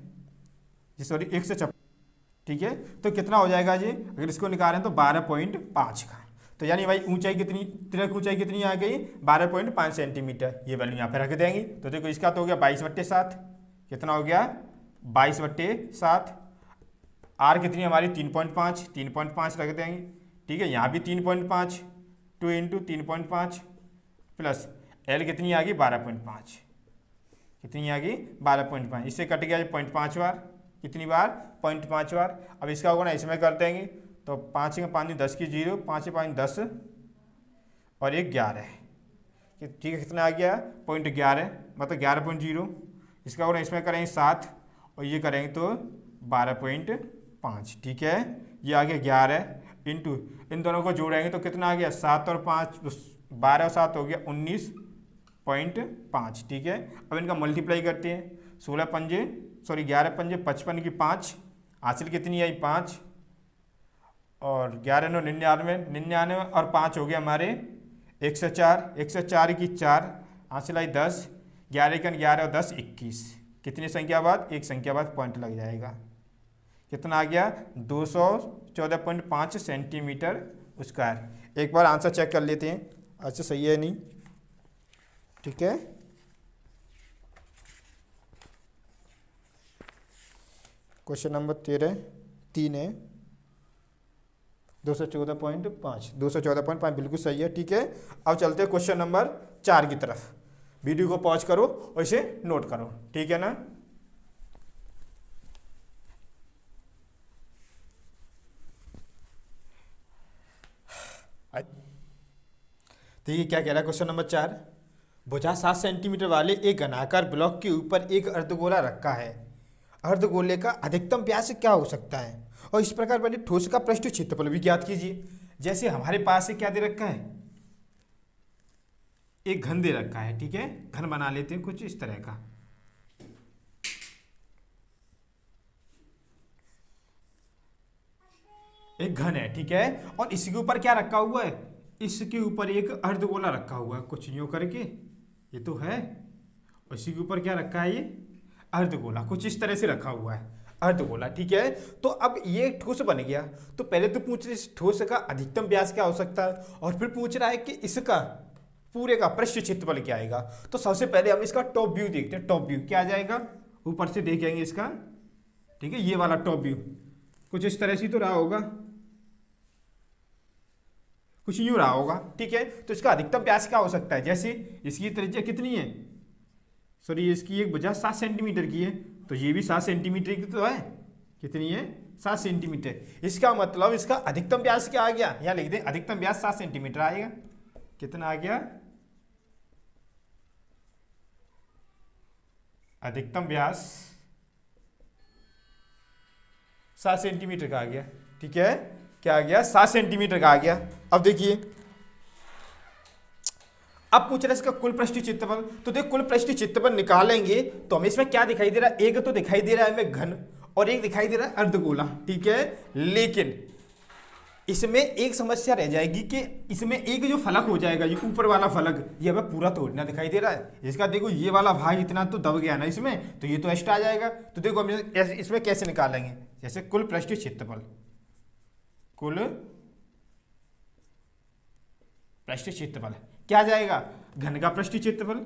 सॉरी 156, ठीक है, तो कितना हो जाएगा जी, अगर इसको निकालें तो 12.5 का। तो यानी भाई ऊंचाई कितनी, तिरक ऊंचाई कितनी आ गई 12.5 सेंटीमीटर। ये वैल्यू यहाँ पे रख देंगे। तो देखो इसका तो हो गया 22/7, कितना हो गया 22/7। आर कितनी हमारी 3.5 रख देंगे। ठीक है, यहाँ भी 3.5, 2 × 3.5 प्लस एल कितनी आ गई 12.5, कितनी आ गई 12.5, इससे कट गया 0.5 बार, कितनी बार 0.5 बार। अब इसका होगा ना इसमें कर देंगे, तो 5 × 5 = 10 की 0, 5 × 5 = 10 और 1 11, ठीक है, कितना आ गया 0.11, मतलब 11.0। इसका होगा इसमें करेंगे 7 और ये करेंगे तो 12.5। ठीक है, ये आ गया 11 इंटू, इन दोनों को जोड़ेंगे तो कितना आ गया 7 और 5, 12 और 7 हो गया 19.5। ठीक है, अब इनका मल्टीप्लाई करते हैं, 11 पंजे 55 की 5, हासिल कितनी आई 5 और 11 9 99 और 5 हो गया हमारे 104, 104 की 4, हासिल आई 10, 11 का 11 और 10 21, कितनी संख्या बाद, एक संख्या बाद पॉइंट लग जाएगा, कितना आ गया 214.5 सेंटीमीटर स्क्वायर। एक बार आंसर चेक कर लेते हैं, अच्छा सही है नहीं, ठीक है। क्वेश्चन नंबर 3 है 214.5 बिल्कुल सही है। ठीक है, अब चलते हैं क्वेश्चन नंबर 4 की तरफ। वीडियो को पॉज करो और इसे नोट करो, ठीक है ना। देखिए क्या कह रहा है क्वेश्चन नंबर 4, भुजा 7 सेंटीमीटर वाले एक घनाकार ब्लॉक के ऊपर एक अर्धगोला रखा है। अर्धगोले का अधिकतम व्यास क्या हो सकता है, और इस प्रकार बने ठोस का पृष्ठीय क्षेत्रफल भी ज्ञात कीजिए। जैसे हमारे पास क्या दे रखा है, एक घन दे रखा है, ठीक है, घन बना लेते हैं कुछ इस तरह का। एक घन है, ठीक है, और इसके ऊपर क्या रखा हुआ है, इसके ऊपर एक अर्धगोला रखा हुआ है, कुछ यूं करके, ये तो है, और इसी के ऊपर क्या रखा है, ये अर्धगोला, कुछ इस तरह से रखा हुआ है अर्धगोला, ठीक है। तो अब ये ठोस बन गया, तो पहले तो पूछ रहे इस ठोस का अधिकतम व्यास क्या हो सकता है, और फिर पूछ रहा है कि इसका पूरे का पृष्ठ क्षेत्रफल क्या आएगा। तो सबसे पहले हम इसका टॉप व्यू देखते हैं, टॉप व्यू क्या आ जाएगा, ऊपर से देखेंगे इसका, ठीक है, ये वाला टॉप व्यू कुछ इस तरह से तो रहा होगा, कुछ यूं रहा होगा, ठीक है। तो इसका अधिकतम व्यास क्या हो सकता है, जैसे इसकी त्रिज्या कितनी है, सॉरी इसकी एक भुजा 7 सेंटीमीटर की है, तो ये भी 7 सेंटीमीटर की तो है, कितनी है 7 सेंटीमीटर। इसका मतलब इसका अधिकतम व्यास क्या आ गया, यहाँ लिख दें अधिकतम व्यास 7 सेंटीमीटर आएगा, कितना आ गया, अधिकतम व्यास 7 सेंटीमीटर का आ गया, ठीक है, क्या आ गया 7 सेंटीमीटर का आ गया। अब देखिए, अब पूछ रहा है इसका कुल पृष्ठीय क्षेत्रफल, तो देख कुल पृष्ठीय क्षेत्रफल निकालेंगे तो हमें इसमें क्या दिखाई दे रहा है, एक तो दिखाई दे रहा है हमें घन और एक दिखाई दे रहा है अर्धगोला, ठीक है। लेकिन इसमें एक समस्या रह जाएगी कि इसमें एक जो फलक हो जाएगा, ये ऊपर वाला फलक, ये हमें पूरा तोड़ना दिखाई दे रहा है, इसका देखो ये वाला भाग इतना तो दब गया ना इसमें, तो ये तो एक्स्ट्रा आ जाएगा। तो देखो हम इसमें कैसे निकालेंगे, जैसे कुल पृष्ठीय क्षेत्रफल, कुल पृष्ठीय क्षेत्रफल क्या जाएगा, घन का पृष्ठीय क्षेत्रफल,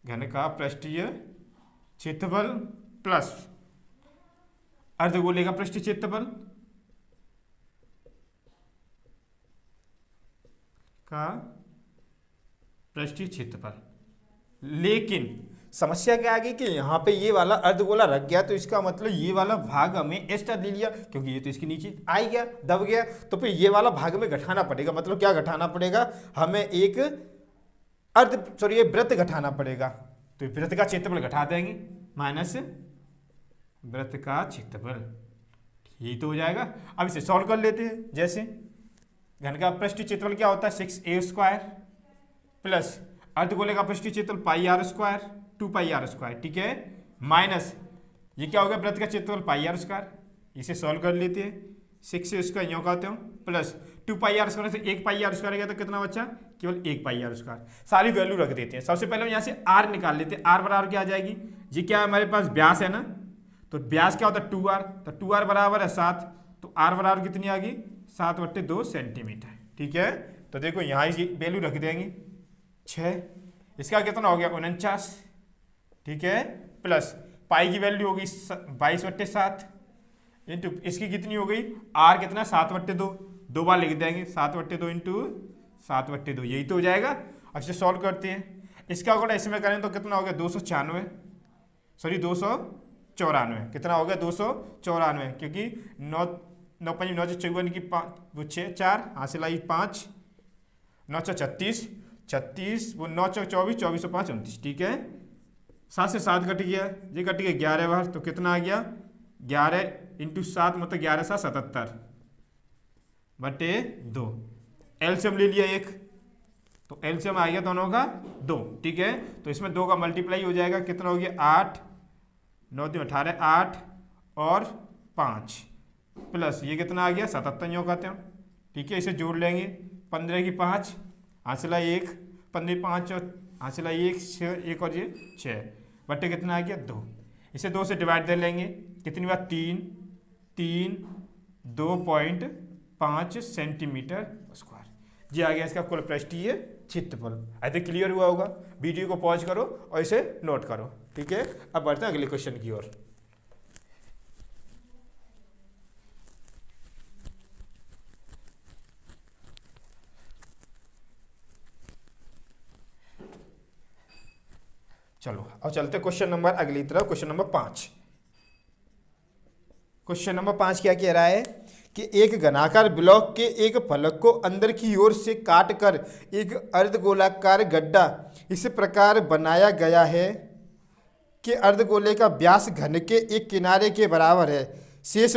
घन का पृष्ठीय क्षेत्रफल प्लस अर्धगोले का पृष्ठीय क्षेत्रफल का पृष्ठीय क्षेत्रफल। लेकिन समस्या क्या आ गई कि यहाँ पे ये वाला अर्धगोला रख गया, तो इसका मतलब ये वाला भाग हमें एक्स्ट्रा ले लिया, क्योंकि ये तो इसके नीचे आ गया, दब गया, तो फिर ये वाला भाग में घटाना पड़ेगा। मतलब क्या घटाना पड़ेगा, हमें एक ये वृत्त घटाना पड़ेगा, तो वृत्त का क्षेत्रफल घटा देंगे, माइनस वृत्त का क्षेत्रफल, यही तो हो जाएगा। अब इसे सॉल्व कर लेते हैं, जैसे घन का पृष्ठीय क्षेत्रफल क्या होता है 6a² प्लस अर्धगोले का पृष्ठीय क्षेत्रफल πr², 2πr², ठीक है, माइनस ये क्या हो गया वृत्त का क्षेत्रफल πr², इसे सॉल्व कर लेते हैं, 6a² यूँ कहते हो प्लस 2πr² से 1πr² गया तो कितना बचा, केवल 1πr²। सारी वैल्यू रख देते हैं। सबसे पहले हम यहाँ से r निकाल लेते हैं, r बराबर क्या आ जाएगी, ये क्या है हमारे पास व्यास है ना, तो व्यास क्या होता है 2r, तो 2r बराबर है 7, तो r बराबर कितनी आ गई 7/2 सेंटीमीटर, ठीक है। तो देखो यहाँ ये वैल्यू रख देंगे 6, इसका कितना हो गया 49, ठीक है, प्लस पाई की वैल्यू होगी 22/7 इंटू इसकी कितनी हो गई r कितना 7/2, दो बार लिख देंगे 7/2 इंटू 7/2, यही तो हो जाएगा। अब इसे सॉल्व करते हैं, इसका अगर इसमें करें तो कितना हो गया 294, सॉरी 294, कितना हो गया 294, क्योंकि 9 9 5 9 54 की 5 6 4 हासिल आई 5 9 36 36 वो 9 24 24 5 29, ठीक है। 7 से 7 कट गया, ये कट गया 11 बार, तो कितना आ गया 11 इंटू 7 मतलब 11 7 77/2। एलसीएम ले लिया एक, तो एलसीएम आ गया दोनों का 2, ठीक है। तो इसमें 2 का मल्टीप्लाई हो जाएगा, कितना हो गया 8 9 3 18 8 और 5 प्लस ये कितना आ गया 77 यूँ कहते हैं, ठीक है। इसे जोड़ लेंगे 15 की 5 हासिला 1, 15 5 और हासिला 1 6 1 और ये 6 बट्टे कितना आ गया 2। इसे 2 से डिवाइड कर लेंगे, कितनी बार 3 3 2.5 सेंटीमीटर स्क्वायर, ये आ गया इसका कुल पृष्ठीय क्षेत्रफल। आई थिंक क्लियर हुआ होगा। वीडियो को पॉज करो और इसे नोट करो, ठीक है। अब बढ़ते हैं अगले क्वेश्चन की ओर। चलो अब चलते क्वेश्चन नंबर अगली तरफ, क्वेश्चन नंबर 5। क्वेश्चन नंबर 5 क्या कह रहा है कि एक घनाकार ब्लॉक के एक फलक को अंदर की ओर से काटकर एक अर्धगोलाकार गड्ढा इस प्रकार बनाया गया है कि अर्धगोले का व्यास घन के एक किनारे के बराबर है। शेष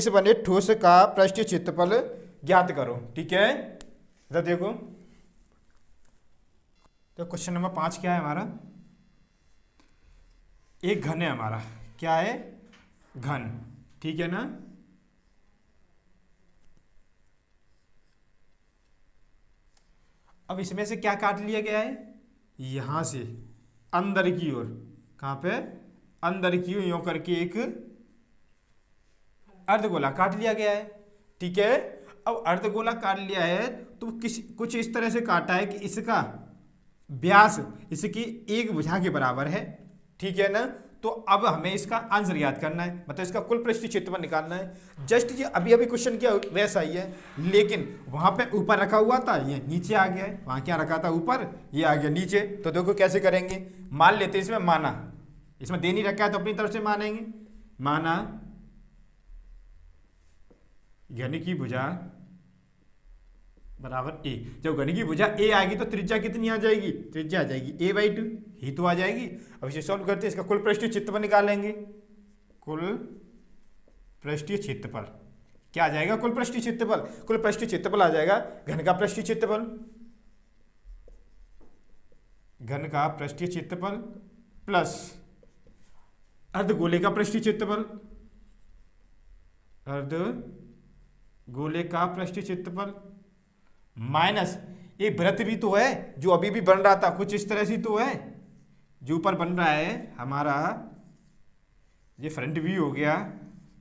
बने ठोस का पृष्ठीय क्षेत्रफल ज्ञात करो, ठीक है। इधर देखो, तो क्वेश्चन नंबर 5 क्या है हमारा, एक घन है हमारा, क्या है घन, ठीक है ना। अब इसमें से क्या काट लिया गया है, यहां से अंदर की ओर, कहां पे, अंदर की ओर यूं करके एक अर्धगोला काट लिया गया है। ठीक है, अब अर्धगोला काट लिया है तो कुछ इस तरह से काटा है कि इसका व्यास इसकी एक भुजा के बराबर है। ठीक है ना। तो अब हमें इसका आंसर याद करना है, मतलब इसका कुल पृष्ठीय क्षेत्रफल निकालना है। जस्ट ये अभी अभी क्वेश्चन किया वैसा ही है, लेकिन वहां पे ऊपर रखा हुआ था, ये नीचे आ गया है। वहां क्या रखा था ऊपर, ये आ गया नीचे। तो देखो कैसे करेंगे, मान लेते हैं इसमें माना, इसमें दे नहीं रखा है तो अपनी तरफ से मानेंगे। माना घन की भुजा बराबर ए। जब घन की भुजा ए आएगी तो त्रिज्या कितनी आ जाएगी, त्रिज्या आ जाएगी a/2 ही तो आ जाएगी। अब इसे सॉल्व करते हैं, इसका कुल पृष्ठीय क्षेत्रफल निकालेंगे। कुल पृष्ठीय क्षेत्रफल क्या आ जाएगा, कुल पृष्ठीय क्षेत्रफल, कुल पृष्ठीय क्षेत्रफल आ जाएगा घन का पृष्ठीय क्षेत्रफल, घन का पृष्ठीय क्षेत्रफल प्लस अर्धगोले का पृष्ठीय क्षेत्रफल, अर्धगोले का पृष्ठीय क्षेत्रफल माइनस एक वृत्त भी तो है जो अभी भी बन रहा था, कुछ इस तरह से तो है जो ऊपर बन रहा है हमारा, ये फ्रंट व्यू हो गया,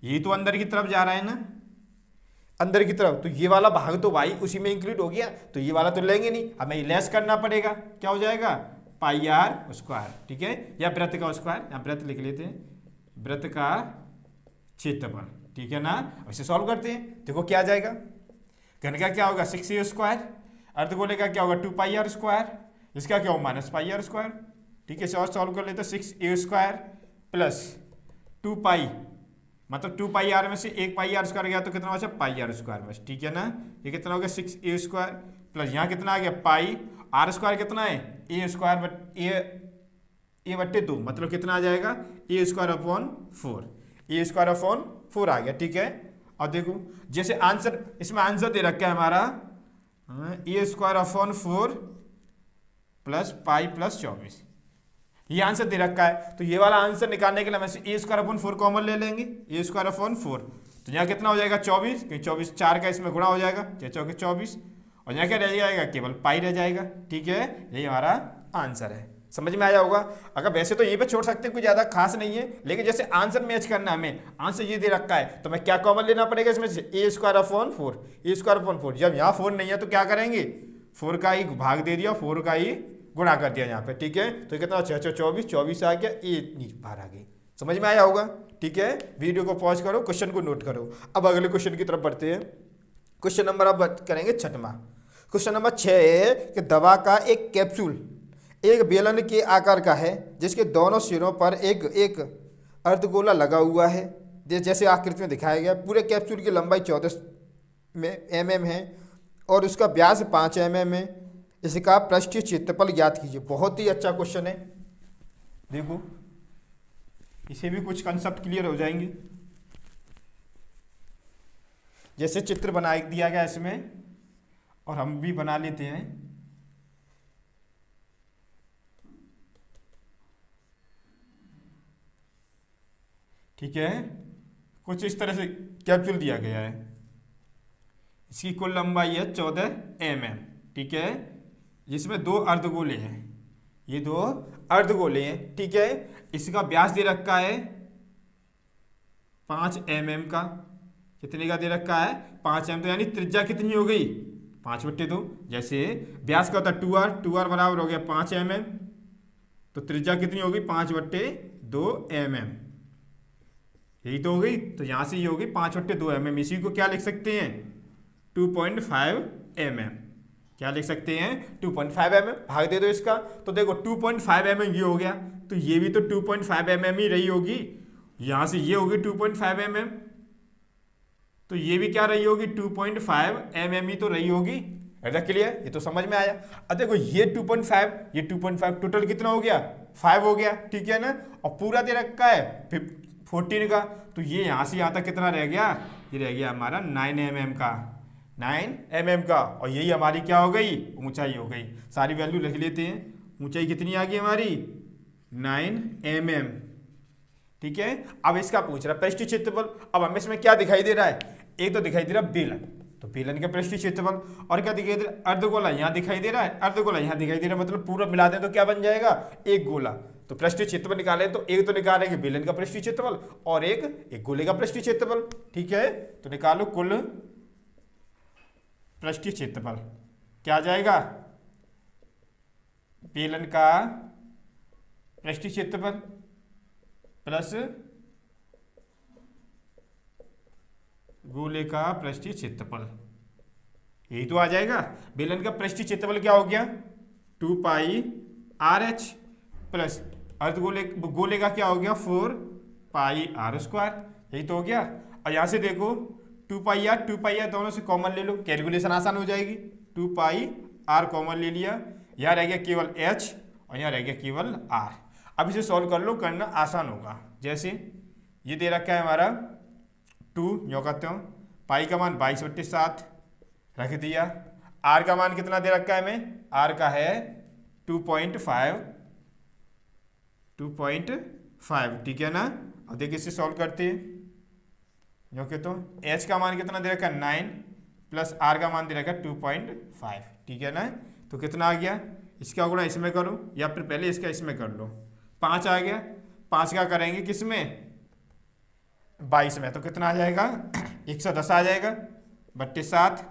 ये तो अंदर की तरफ जा रहा है ना, अंदर की तरफ। तो ये वाला भाग तो भाई उसी में इंक्लूड हो गया, तो ये वाला तो लेंगे नहीं, हमें ये लेस करना पड़ेगा। क्या हो जाएगा, पाई आर स्क्वायर। ठीक है, या वृत्त का स्क्वायर, यहाँ वृत्त लिख लेते हैं, वृत्त का क्षेत्रफल। ठीक है ना। अब इसे सॉल्व करते हैं, देखो क्या आ जाएगा, घन का क्या होगा 6a स्क्वायर, अर्धगोले का क्या होगा 2πr स्क्वायर, इसका क्या होगा -πr स्क्वायर। ठीक है, इसे और सॉल्व कर लेते हैं, 6a स्क्वायर प्लस 2π, मतलब 2πr में से एक πr स्क्वायर गया तो कितना बचा πr स्क्वायर बस। ठीक है ना, ये कितना हो गया 6a स्क्वायर प्लस यहाँ कितना आ गया पाई, आर स्क्वायर कितना है a स्क्वायर बट्टे 2, मतलब कितना आ जाएगा a square upon 4, a square upon 4 आ गया। ठीक है, और देखो जैसे आंसर, इसमें आंसर दे रखा है हमारा a square upon 4 plus pi plus 24, ये आंसर दे रखा है। तो ये वाला आंसर निकालने के लिए हम a स्क्वायर अपॉन 4 कॉमन ले लेंगे, a स्क्वायर अपॉन 4, तो यहाँ कितना हो जाएगा 24, क्योंकि 24 4 का इसमें गुणा हो जाएगा, 24, और यहाँ क्या रह जाएगा, केवल पाई रह जाएगा। ठीक है, यही हमारा आंसर है। समझ में आया होगा। अगर वैसे तो यहीं पे छोड़ सकते हैं, कोई ज़्यादा खास नहीं है, लेकिन जैसे आंसर मैच करना, हमें आंसर ये दे रखा है तो मैं क्या कॉमन लेना पड़ेगा इसमें से, a square upon 4, a square upon 4। जब यहाँ 4 नहीं है तो क्या करेंगे, 4 का ही भाग दे दिया, 4 का ही गुणा कर दिया यहाँ पे। ठीक है, तो कितना 6 24, 24 आ गया, a बाहर आ गई। समझ में आया होगा। ठीक है, वीडियो को पॉज करो, क्वेश्चन को नोट करो। अब अगले क्वेश्चन की तरफ बढ़ते हैं। क्वेश्चन नंबर अब करेंगे 6वां। क्वेश्चन नंबर 6 है कि दवा का एक कैप्सूल एक बेलन के आकार का है, जिसके दोनों सिरों पर एक अर्धगोला लगा हुआ है, जैसे आकृति में दिखाया गया। पूरे कैप्सूल की लंबाई 14 mm है और उसका व्यास 5 mm है। इसका पृष्ठीय क्षेत्रफल ज्ञात कीजिए। बहुत ही अच्छा क्वेश्चन है, देखो इसे भी कुछ कंसेप्ट क्लियर हो जाएंगे। जैसे चित्र बना दिया गया इसमें, और हम भी बना लेते हैं। ठीक है, कुछ इस तरह से कैप्सूल दिया गया है, इसकी कुल लंबाई है 14 mm। ठीक है, जिसमें 2 अर्धगोले हैं, ये 2 अर्धगोले हैं। ठीक है, इसका व्यास दे रखा है 5 mm का, कितने का दे रखा है 5 mm, तो यानी त्रिज्या कितनी हो गई 5/2। जैसे व्यास का होता है 2r बराबर हो गया 5 mm, तो त्रिज्या कितनी होगी 5/2 mm, यही तो हो गई। तो यहाँ से ये होगी 5/2 mm। इसी को क्या लिख सकते हैं 2.5 mm, क्या लिख सकते हैं 2.5 mm। भाग दे दो इसका, तो देखो 2.5 mm ये हो गया, तो ये भी तो 2.5 mm ही रही होगी। यहाँ से ये होगी 2.5 mm, तो ये भी क्या रही होगी 2.5 mm ही तो रही होगी। ऐसा क्लियर, ये तो समझ में आया। अब देखो ये 2.5, ये 2.5, टोटल कितना हो गया 5 हो गया। ठीक है ना, और पूरा दे रखा है 14 का, तो ये यहाँ से यहाँ तक कितना रह गया, ये रह गया हमारा 9 mm का, 9 mm का। और यही हमारी क्या हो गई ऊंचाई हो गई। सारी वैल्यू लिख लेते हैं। ऊंचाई कितनी आ गई हमारी 9 mm, ठीक है। अब इसका पूछ रहा है पृष्ठीय क्षेत्रफल। अब हमें इसमें क्या दिखाई दे रहा है, एक तो दिखाई दे रहा है बेलन, तो बेलन का पृष्ठीय क्षेत्रफल, और क्या दिखाई दे रहा है, अर्धगोला यहाँ दिखाई दे रहा है, अर्धगोला यहाँ दिखाई दे रहा है, मतलब पूरा मिला दें तो क्या बन जाएगा, एक गोला। तो पृष्ठीय क्षेत्रफल निकाले तो एक तो निकालेंगे बेलन का पृष्ठीय क्षेत्रफल और एक गोले का पृष्ठीय क्षेत्रफल, ठीक है। तो निकालो कुल पृष्ठीय क्षेत्रफल, क्या आ जाएगा, बेलन का पृष्ठीय क्षेत्रफल प्लस गोले का पृष्ठीय क्षेत्रफल, यही तो आ जाएगा। बेलन का पृष्ठीय क्षेत्रफल क्या हो गया, 2 पाई आर एच, प्लस अर्धगोले गोले का क्या हो गया, 4 पाई आर स्क्वायर, यही तो हो गया। और यहाँ से देखो 2 पाई आर दोनों से कॉमन ले लो, कैलकुलेशन आसान हो जाएगी। 2 पाई आर कॉमन ले लिया, यहाँ रह गया केवल एच और यहाँ रह गया केवल आर। अब इसे सॉल्व कर लो, करना आसान होगा। जैसे ये दे रखा है हमारा 2, जो कहते हो पाई का मान 22/7 रख दिया, आर का मान कितना दे रखा है हमें, आर का है 2.5, ठीक है ना। अब देखिए इसे सॉल्व करते हैं, जो कि तो एच का मान कितना दे रखा है 9 प्लस आर का मान दे रखा है 2.5, ठीक है ना। तो कितना आ गया, इसका गुणा इसमें करो या फिर पहले इसका इसमें कर लो, 5 आ गया। 5 का करेंगे किसमें, 22 में, तो कितना आ जाएगा 110 आ जाएगा बट्टे 7,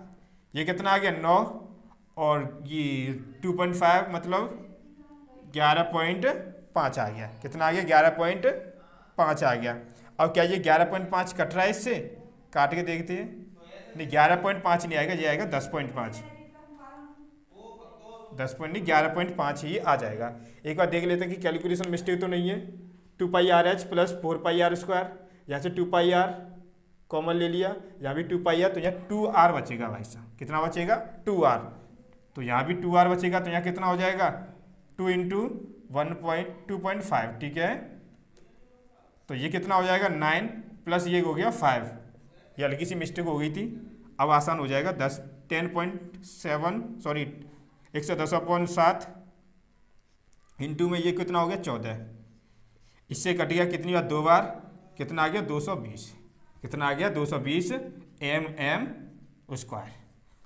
ये कितना आ गया 9 और ये 2.5 मतलब 11.5 आ गया, कितना आ गया 11.5 आ गया। अब क्या ये 11.5 कट रहा है, इससे काट के देखते हैं, नहीं 11.5 नहीं आएगा, ये आएगा 10.5, 11.5 ही आ जाएगा। एक बार देख लेते हैं कि कैलकुलेशन मिस्टेक तो नहीं है। 2 pi R H plus 4 pi R square, यहाँ से 2 पाई आर कॉमन ले लिया, यहाँ भी 2 पाई आर, तो यहाँ 2 आर बचेगा भाई साहब, कितना बचेगा 2 आर, तो यहाँ भी 2 आर बचेगा, तो यहाँ कितना हो जाएगा 2 इंटू 2.5, ठीक है। तो ये कितना हो जाएगा 9 प्लस ये हो गया 5, ये हल्की सी मिस्टेक हो गई थी, अब आसान हो जाएगा 10.7 सॉरी 110/7 इंटू में ये कितना हो गया 14, इससे कट गया कितनी बार, 2 बार, कितना आ गया 220, कितना आ गया 220 mm स्क्वायर।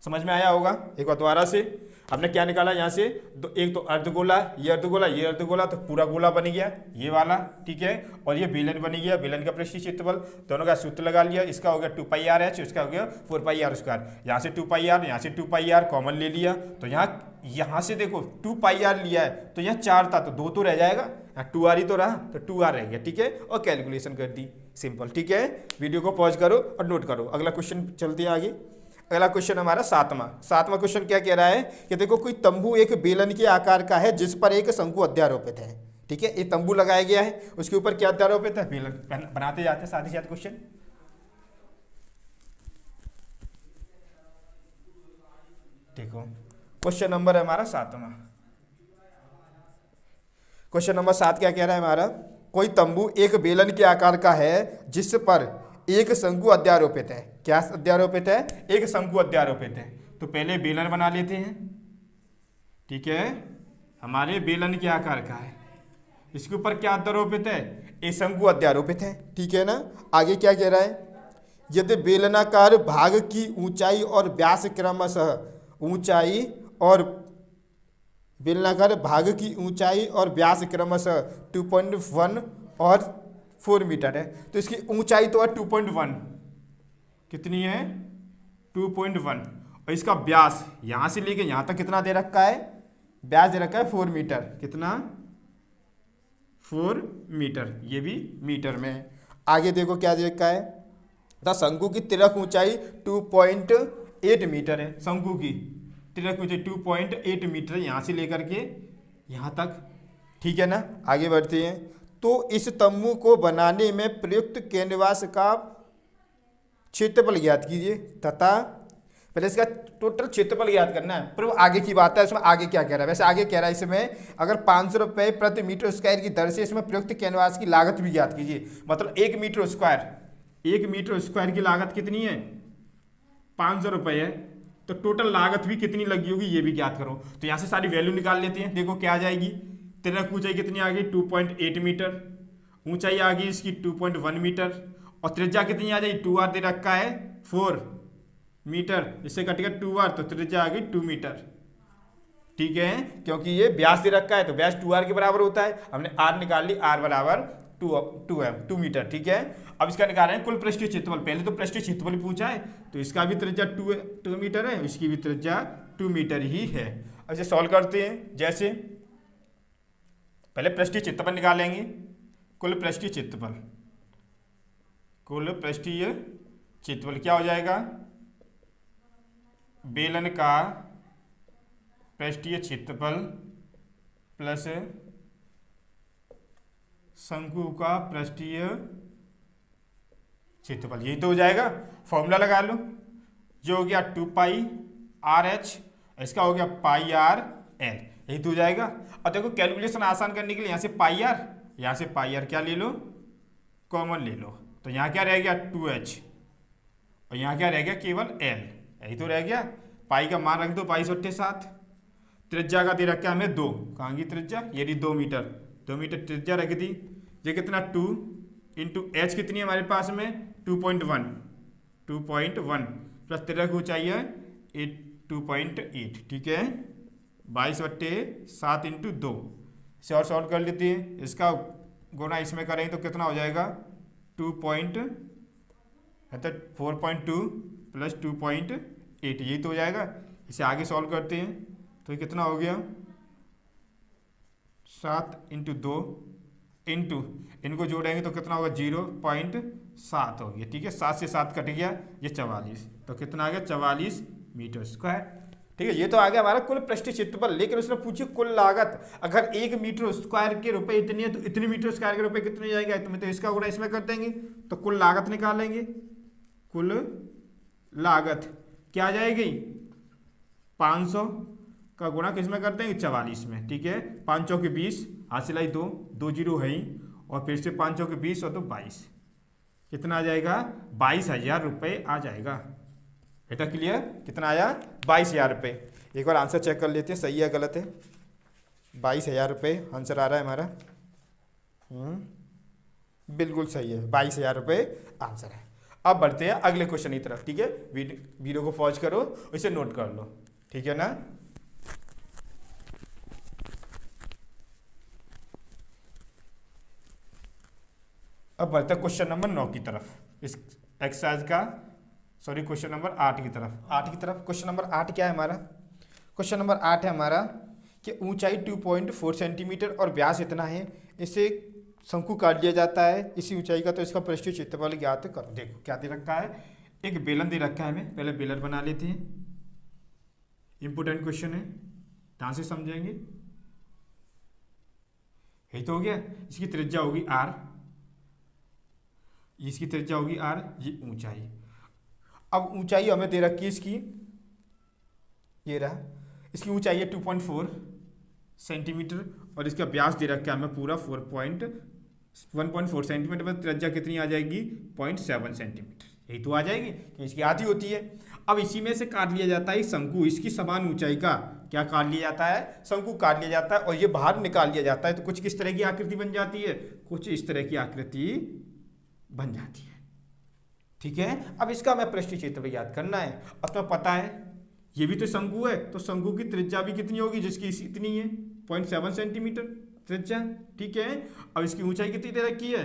समझ में आया होगा। एक बार दोबारा से हमने क्या निकाला यहाँ से, एक तो अर्धगोला, ये अर्धगोला, तो पूरा गोला बन गया ये वाला, ठीक है। और ये बेलन बन गया, बेलन का पृष्ठीय क्षेत्रफल, दोनों का सूत्र लगा लिया, इसका हो गया 2 पाई आर एच, इसका हो गया 4 पाई आर स्क्वायर, यहाँ से 2 पाई आर, यहाँ से 2 पाई आर कॉमन ले लिया, तो यहाँ से देखो 2 पाई आर लिया है, तो यहाँ 4 था तो 2 तो रह जाएगा, यहाँ 2 आर ही तो रहा, तो 2 आर रह गया, ठीक है। और कैलकुलेशन कर दी, सिंपल, ठीक है। वीडियो को पॉज करो और नोट करो। अगला क्वेश्चन चलते हैं आगे। अगला क्वेश्चन हमारा सातवां क्वेश्चन क्या कह रहा है कि देखो कोई तंबू एक बेलन के आकार का है जिस पर एक शंकु अध्यारोपित है, ठीक है। एक तंबू लगाया गया है, उसके ऊपर क्या अध्यारोपित है, बेलन। बनाते जाते हैं साथ ही साथ क्वेश्चन। देखो क्वेश्चन नंबर है हमारा 7वां। क्वेश्चन नंबर 7 क्या कह रहा है हमारा, कोई तंबू एक बेलन के आकार का है जिस पर एक शंकु अध्यारोपित है। क्या अध्यारोपित है, एक शंकु अध्यारोपित है। तो पहले बेलन बना लेते हैं, ठीक है। हमारे बेलन के आकार का है, इसके ऊपर क्या अध्यारोपित है, एक शंकु अध्यारोपित है, ठीक है ना। आगे क्या कह रहा है, यदि बेलनाकार भाग की ऊंचाई और व्यास क्रमशः बेलनाकार भाग की ऊंचाई और व्यास क्रमशः 2.1 और 4 मीटर है, तो इसकी ऊंचाई तो है 2.1, कितनी है 2.1, और इसका व्यास यहाँ से लेके यहाँ तक कितना दे रखा है, व्यास दे रखा है 4 मीटर, कितना 4 मीटर, ये भी मीटर में है। आगे देखो क्या दे रखा है, शंकु की तिरक ऊंचाई 2.8 मीटर है, शंकु की तिरक ऊंचाई 2.8 मीटर यहाँ से लेकर के यहाँ तक, ठीक है ना। आगे बढ़ते हैं। तो इस तंबू को बनाने में प्रयुक्त कैनवास का क्षेत्रफल ज्ञात कीजिए तथा पहले इसका टोटल क्षेत्रफल ज्ञात करना है, पर वो आगे की बात है, इसमें आगे क्या कह रहा है। वैसे आगे कह रहा है इसमें अगर 500 रुपये प्रति मीटर स्क्वायर की दर से इसमें प्रयुक्त कैनवास की लागत भी ज्ञात कीजिए। मतलब 1 मीटर स्क्वायर की लागत कितनी है 500 रुपये है, तो टोटल लागत भी कितनी लगी होगी ये भी ज्ञात करो। तो यहाँ से सारी वैल्यू निकाल लेते हैं। देखो क्या आ जाएगी, तिरक ऊंचाई कितनी आ गई 2.8 मीटर ऊंचाई आ गई इसकी 2.1 मीटर और त्रिज्या कितनी आ जाएगी 2r दे रखा है 4 मीटर, इससे कटेगा 2r तो त्रिज्या आ गई 2 मीटर। ठीक है, क्योंकि ये व्यास दे रखा है तो व्यास 2r के बराबर होता है, हमने r निकाल ली, r बराबर 2 मीटर। ठीक है, अब इसका निकाल रहे हैं कुल पृष्ठीय क्षेत्रफल। पहले तो पृष्ठीय क्षेत्रफल पूछा है तो इसका भी त्रिज्या 2 मीटर है, इसकी भी त्रिज्या 2 मीटर ही है। अब इसे सॉल्व करते हैं। जैसे पहले पृष्ठीय क्षेत्रफल निकालेंगे, कुल पृष्ठीय क्षेत्रफल, कुल पृष्ठीय क्षेत्रफल क्या हो जाएगा, बेलन का पृष्ठीय क्षेत्रफल प्लस शंकु का पृष्ठीय क्षेत्रफल, यही तो हो जाएगा। फॉर्मूला लगा लो, जो हो गया 2 पाई आर एच, इसका हो गया पाई आर एल, यही तो हो जाएगा। और देखो कैलकुलेशन आसान करने के लिए यहाँ से पाई आर, यहाँ से पाई आर क्या ले लो, कॉमन ले लो, तो यहाँ क्या रह गया 2h और यहाँ क्या रह गया केवल l, यही तो रह गया। पाई का मान रख दो, पाई 7। त्रिज्या का दे रखा है हमें 2, कहाँ की त्रिज्या, ये रही 2 मीटर, 2 मीटर त्रिज्या रख दी। ये कितना 2 इंटू h कितनी है हमारे पास में 2.1 प्लस त्रिज्या की ऊंचाई है 2.8। ठीक है, 22/7 इंटू 2, इसे और सॉल्व कर लेते हैं। इसका गुणा इसमें करेंगे तो कितना हो जाएगा 4.2 प्लस 2.8, यही तो हो जाएगा। इसे आगे सॉल्व करते हैं तो ये कितना हो गया 7 इंटू 2 इंटू, इनको जोड़ेंगे तो कितना होगा 0.7 हो गया। ठीक है, 7 से 7 कट गया, ये 44, तो कितना आ गया 44 मीटर स्क्वायर। ठीक है, ये तो आ गया हमारा कुल पृष्ठीय क्षेत्रफल। लेकिन उसने पूछी कुल लागत, अगर 1 मीटर स्क्वायर के रुपए इतनी है तो इतनी मीटर स्क्वायर के रुपए कितने जाएगा, तो इसका गुणा इसमें कर देंगे तो कुल लागत निकालेंगे। कुल लागत क्या आ जाएगी 500 का गुणा किसमें कर देंगे 44 में। ठीक है, 5 चौके 20, हासिल आई 2 जीरो है ही, और फिर से 5 चौके 20 और 2 22, कितना आ जाएगा 22,000 रुपये आ जाएगा। बेटा क्लियर, कितना आया 22,000 रुपये। एक बार आंसर चेक कर लेते हैं सही है गलत है। 22,000 रुपये आंसर आ रहा है हमारा, बिल्कुल सही है, 22,000 रुपये आंसर है। अब बढ़ते हैं अगले क्वेश्चन की तरफ। ठीक है, वीडियो को पॉज करो, इसे नोट कर लो। ठीक है ना, अब बढ़ते हैं क्वेश्चन नंबर 9 की तरफ, इस एक्सरसाइज का क्वेश्चन नंबर 8 की तरफ। क्वेश्चन नंबर 8 क्या है हमारा, क्वेश्चन नंबर 8 है हमारा कि ऊंचाई 2.4 सेंटीमीटर और व्यास इतना है, इसे शंकु काट लिया जाता है इसी ऊंचाई का, तो इसका पृष्ठीय क्षेत्रफल ज्ञात करो। देखो क्या दे रखा है, एक बेलन दे रखा है हमें, पहले बेलन बना लेते हैं, इंपोर्टेंट क्वेश्चन है, ध्यान से समझेंगे। यही तो हो गया, इसकी त्रिज्या होगी r, इसकी त्रिज्या होगी r, ये ऊंचाई। अब ऊंचाई हमें दे रखी है इसकी, ये रहा, इसकी ऊंचाई है 2.4 सेंटीमीटर और इसका व्यास दे रखा है हमें पूरा 1.4 सेंटीमीटर, में त्रिज्या कितनी आ जाएगी 0.7 सेंटीमीटर, यही तो आ जाएगी कि इसकी आधी होती है। अब इसी में से काट लिया जाता है शंकु, इसकी समान ऊंचाई का क्या काट लिया जाता है, शंकु काट लिया जाता है और ये बाहर निकाल लिया जाता है, तो कुछ किस तरह की आकृति बन जाती है, कुछ इस तरह की आकृति बन जाती है। ठीक है, अब इसका हमें पृष्ठीय क्षेत्रफल याद करना है। अब तो पता है ये भी तो शंकु है, तो शंकु की त्रिज्या भी कितनी होगी, जिसकी इतनी है 0.7 सेंटीमीटर त्रिज्या। ठीक है, अब इसकी ऊंचाई कितनी दे रखी है,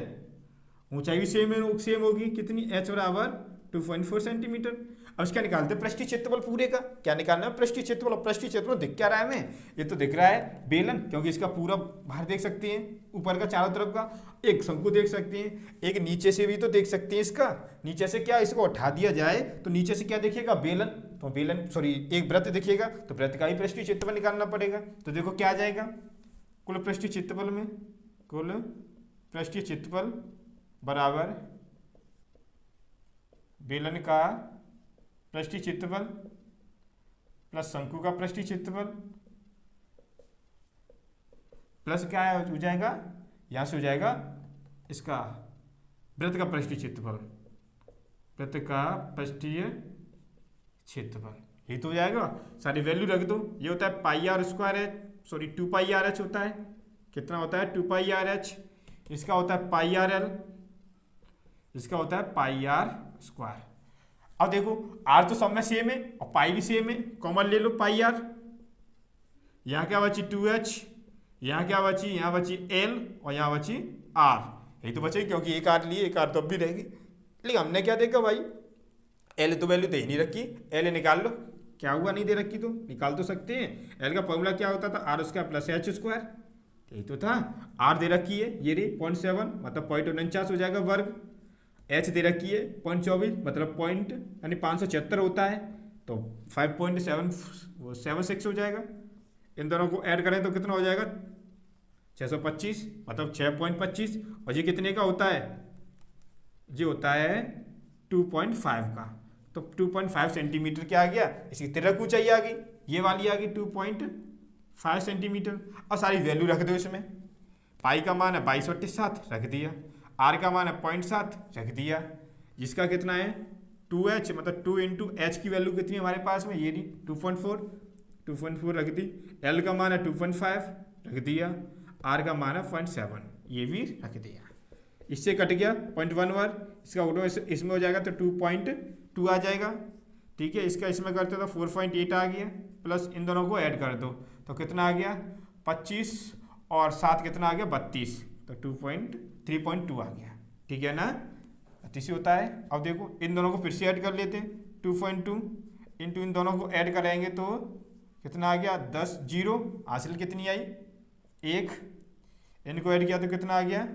ऊंचाई भी सेम होगी, कितनी h बराबर 2.4 सेंटीमीटर। अब इसका निकालते हैं पृष्ठीय क्षेत्रफल पूरे का, क्या निकालना है पृष्ठीय क्षेत्रफल। पृष्ठीय क्षेत्रफल दिख क्या रहा है हमें, ये तो दिख रहा है बेलन, क्योंकि इसका पूरा बाहर देख सकते हैं, ऊपर का चारों तरफ का, एक शंकु देख सकते हैं, एक नीचे से भी तो देख सकते हैं। इसका नीचे से क्या, इसको उठा दिया जाए तो नीचे से क्या देखिएगा बेलन, तो बेलन एक वृत्त दिखिएगा, तो वृत्त का ही पृष्ठीय क्षेत्रफल निकालना पड़ेगा। तो देखो क्या आ जाएगा, कुल पृष्ठीय क्षेत्रफल में, कुल पृष्ठीय क्षेत्रफल बराबर बेलन का पृष्ठीय क्षेत्रफल प्लस शंकु का पृष्ठीय क्षेत्रफल प्लस क्या हो जाएगा, यहां से हो जाएगा इसका वृत्त का पृष्ठीय क्षेत्रफल, वृत्त का पृष्ठीय क्षेत्रफल, ये तो हो जाएगा। सारी वैल्यू रख दो, ये होता है पाई आर स्क्वायर है, 2 पाई आर एच होता है, कितना होता है 2 पाई आर एच इसका होता है पाई आर एल, इसका होता है पाई आर स्क्वायर। अब देखो आर तो सब में सेम है और पाई भी सेम है, कॉमन ले लो पाई आर। यहाँ क्या बची 2h, यहाँ क्या बची, यहाँ बची l और यहाँ बची r। यही तो बचेगी क्योंकि एक आर लिए, एक आर तो अब भी रहेगी। लेकिन हमने क्या देखा भाई, एल तो वैल्यू दे ही नहीं रखी, एल निकाल लो। क्या हुआ, नहीं दे रखी तो निकाल तो सकते हैं। एल का फॉर्मूला क्या होता था, R square plus H square, यही तो था। आर दे रखी है ये रे 0.7 मतलब 0.49 हो जाएगा वर्ग। एच दे रखी है 0.24 मतलब पॉइंट यानी 576 होता है, तो 5.776 हो जाएगा। इन दोनों को ऐड करें तो कितना हो जाएगा 625 मतलब 6.25। और ये कितने का होता है, ये होता है 2.5 का। तो 2.5 सेंटीमीटर क्या आ गया, इसकी तिरक ऊंचाई आ गई, ये वाली आ गई 2.5 सेंटीमीटर। और सारी वैल्यू रख दो इसमें। पाई का मान है 22/7 रख दिया, आर का मान है 0.7 रख दिया, जिसका कितना है 2h मतलब 2 इंटू एच की वैल्यू कितनी है हमारे पास में, ये नहीं 2.4 रख दी। एल का मान है 2.5 रख दिया, आर का मान है 0.7 ये भी रख दिया। इससे कट गया 0.11, इसका उठो इसमें हो जाएगा तो 2.2 आ जाएगा। ठीक है, इसका इसमें करते तो 4.8 आ गया, प्लस इन दोनों को ऐड कर दो तो कितना आ गया 25 और 7 कितना आ गया 32, तो 3.2 आ गया। ठीक है ना, 32 होता है। अब देखो इन दोनों को फिर से ऐड कर लेते हैं, 2.2 इंटू इन दोनों को ऐड कराएंगे तो कितना आ गया 10, 0 हासिल कितनी आई 1, इनको ऐड किया तो कितना आ गया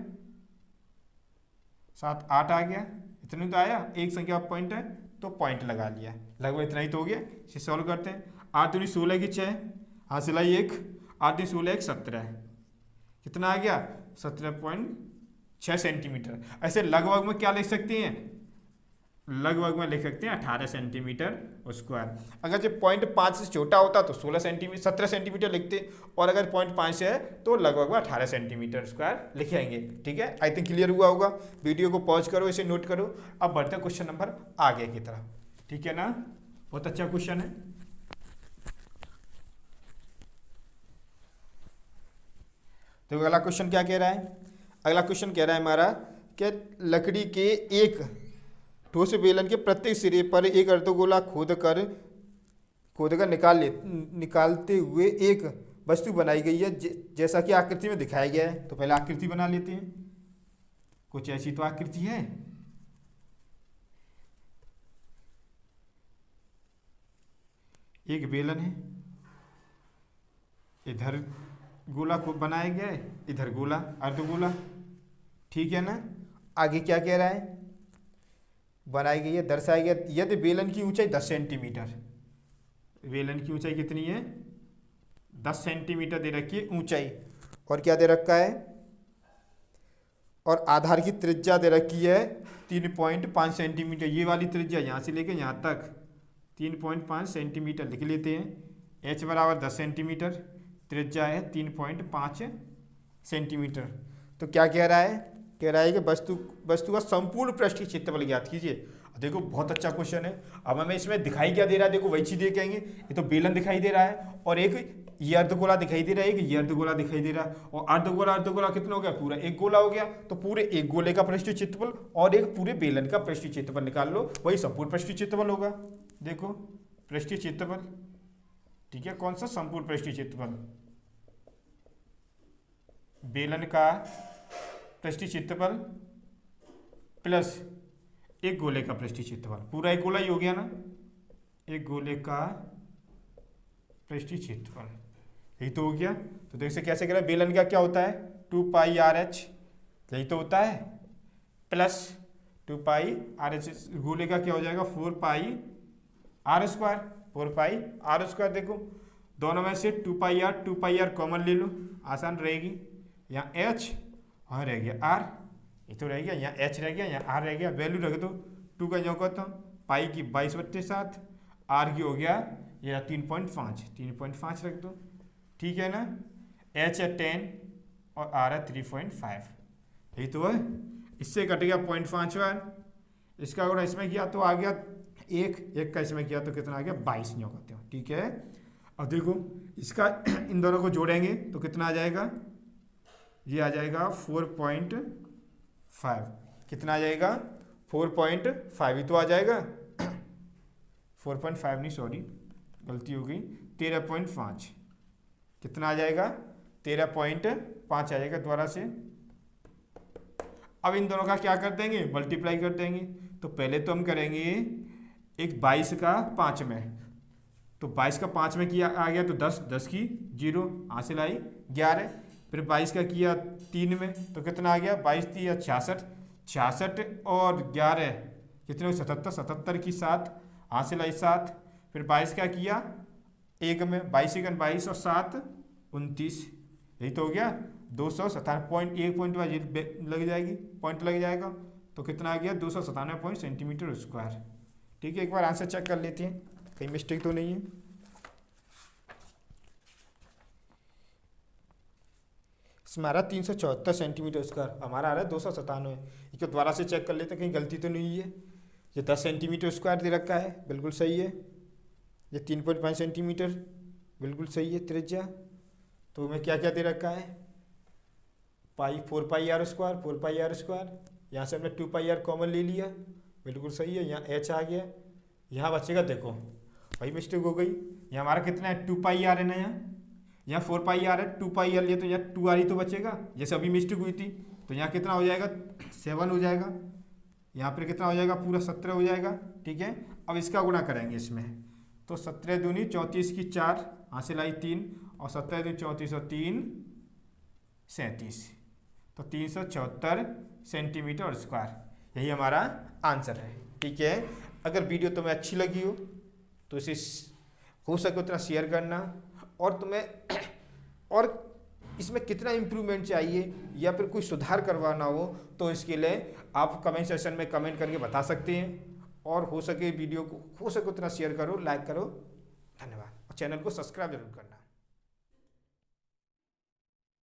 7, 8 आ गया, इतनी तो आया। एक संख्या पॉइंट है तो पॉइंट लगा लिया, लगभग इतना ही तो हो गया। इसे सॉल्व करते हैं। 8 दूनी 16 की 6 हासिल आई 1, 8 दूनी 16 1 17, कितना आ गया 17.6 सेंटीमीटर। ऐसे लगभग में क्या लिख सकते हैं, लगभग में लिख सकते हैं 18 सेंटीमीटर स्क्वायर। अगर जो 0.5 से छोटा होता तो 17 सेंटीमीटर लिखते, और अगर 0.5 से है तो लगभग में 18 सेंटीमीटर स्क्वायर लिखेंगे। ठीक है, आई थिंक क्लियर हुआ होगा। वीडियो को पॉज करो, इसे नोट करो। अब बढ़ते हैं क्वेश्चन नंबर आगे की तरफ। ठीक है ना, बहुत अच्छा क्वेश्चन है। तो अगला क्वेश्चन क्या कह रहा है, अगला क्वेश्चन कह रहा है हमारा कि लकड़ी के एक ठोस बेलन के प्रत्येक सिरे पर एक अर्धगोला खोद कर निकालते हुए एक वस्तु बनाई गई है जैसा कि आकृति में दिखाया गया है। तो पहले आकृति बना लेते हैं। कुछ ऐसी तो आकृति है, एक बेलन है, इधर गोला को बनाया गया है, इधर गोला अर्धगोला। ठीक है ना, आगे क्या कह रहा है, बनाई गई है, दर्शाया गया यदि बेलन की ऊंचाई 10 सेंटीमीटर, बेलन की ऊंचाई कितनी है 10 सेंटीमीटर दे रखी है ऊंचाई, और क्या दे रखा है, और आधार की त्रिज्या दे रखी है 3.5 सेंटीमीटर। ये वाली त्रिज्या यहाँ से लेके यहाँ तक 3.5 सेंटीमीटर लिख लेते हैं। h बराबर 10 सेंटीमीटर, त्रिज्या है 3.5 सेंटीमीटर। तो क्या कह रहा है, कह रहा है कि वस्तु का संपूर्ण पृष्ठीय क्षेत्रफल ज्ञात कीजिए। देखो बहुत अच्छा क्वेश्चन है। अब हमें इसमें दिखाई क्या दे रहा है, देखो वही चीज देखेंगे। ये तो बेलन दिखाई दे रहा है और एक ये अर्धगोला दिखाई दे रहा है, एक ये अर्धगोला दिखाई दे रहा है, और अर्धगोला कितना हो गया, पूरा एक गोला हो गया। तो पूरे एक गोले का पृष्ठीय क्षेत्रफल और एक पूरे बेलन का पृष्ठीय क्षेत्रफल निकाल लो, वही संपूर्ण पृष्ठीय क्षेत्रफल होगा। देखो पृष्ठीय क्षेत्रफल, ठीक है, कौन सा संपूर्ण पृष्ठीय क्षेत्रफल, बेलन का पृष्ठीय क्षेत्रफल प्लस एक गोले का पृष्ठीय क्षेत्रफल, पूरा एक गोला ही हो गया ना, एक गोले का पृष्ठीय क्षेत्रफल, यही तो हो गया। तो देख से कैसे करें, बेलन का क्या होता है 2 पाई आर एच, यही तो होता है, प्लस 2 पाई आर एच, गोले का क्या हो जाएगा 4 pi R square, 4 pi R square. देखो दोनों में से 2 पाई आर कॉमन ले लो, आसान रहेगी। यहाँ एच और रह गया आर, ये तो रह गया, यहाँ एच रह गया, यहाँ आर रह गया, वैल्यू रख दो। 2 का जो कहता हूँ, पाई की 22/7, आर की हो गया ये 3.5 रख दो। ठीक है ना, एच है 10 और आर है 3.5, यही तो है। इससे कट गया 0.5 बार, इसका अगर इसमें किया तो आ गया 1 का इसमें किया तो कितना आ गया 22 जो कहते हो। ठीक है, अब देखो इसका इन दोनों को जोड़ेंगे तो कितना आ जाएगा ये आ जाएगा 4.5। कितना आ जाएगा? 4.5 ही तो आ जाएगा। 4.5 नहीं, सॉरी गलती हो गई, 13.5। कितना आ जाएगा? 13.5 आ जाएगा दोबारा से। अब इन दोनों का क्या कर देंगे? मल्टीप्लाई कर देंगे। तो पहले तो हम करेंगे एक 22 का 5 में, तो 22 का 5 में किया आ गया तो 10, 10 की 0 हासिल आई 11। फिर 22 का किया 3 में तो कितना आ गया? 22 3 66, 66 और 11 कितने? 77, 77 की 7 हासिल आई 7। फिर 22 का किया 1 में, 22 1 22 और 7 29, यही तो हो गया 297 पॉइंट। 1 पॉइंट लग जाएगी, पॉइंट लग जाएगा तो कितना आ गया? 297 सेंटीमीटर स्क्वायर। ठीक है, एक बार आंसर चेक कर लेते हैं कहीं मिस्टेक तो नहीं है। हमारा 374 सेंटीमीटर स्क्वायर, हमारा आ रहा है 297। इसको दोबारा से चेक कर लेते हैं कहीं गलती तो नहीं है। ये 10 सेंटीमीटर स्क्वायर दे रखा है, बिल्कुल सही है। ये 3.5 सेंटीमीटर बिल्कुल सही है त्रिज्या। तो हमें क्या क्या दे रखा है? Pi 4 pi R square, 4 pi R square. यहाँ से हमने 2 पाई आर कॉमन ले लिया, बिल्कुल सही है। यहाँ एच आ गया, यहाँ बचेगा, देखो भाई मिस्टेक हो गई। यहाँ हमारा कितना है? 2 पाई आर है ना, यहाँ 4 पाई आर है, 2 पाई आर लिया तो यहाँ 2 आर ही तो बचेगा, जैसे अभी मिस्टेक हुई थी। तो यहाँ कितना हो जाएगा? 7 हो जाएगा। यहाँ पर कितना हो जाएगा? पूरा 17 हो जाएगा। ठीक है, अब इसका गुणा करेंगे इसमें, तो 17 दूनी 34 की 4 हासिल आई 3 और 17 दूनी 34 और 3 37, तो 374 सेंटीमीटर स्क्वायर। यही हमारा आंसर है। ठीक है, अगर वीडियो तुम्हें अच्छी लगी हो तो इसे हो सके उतना शेयर करना, और तुम्हें और इसमें कितना इम्प्रूवमेंट चाहिए या फिर कोई सुधार करवाना हो तो इसके लिए आप कमेंट सेक्शन में कमेंट करके बता सकते हैं। और हो सके वीडियो को हो सके उतना शेयर करो, लाइक करो। धन्यवाद, और चैनल को सब्सक्राइब जरूर करना।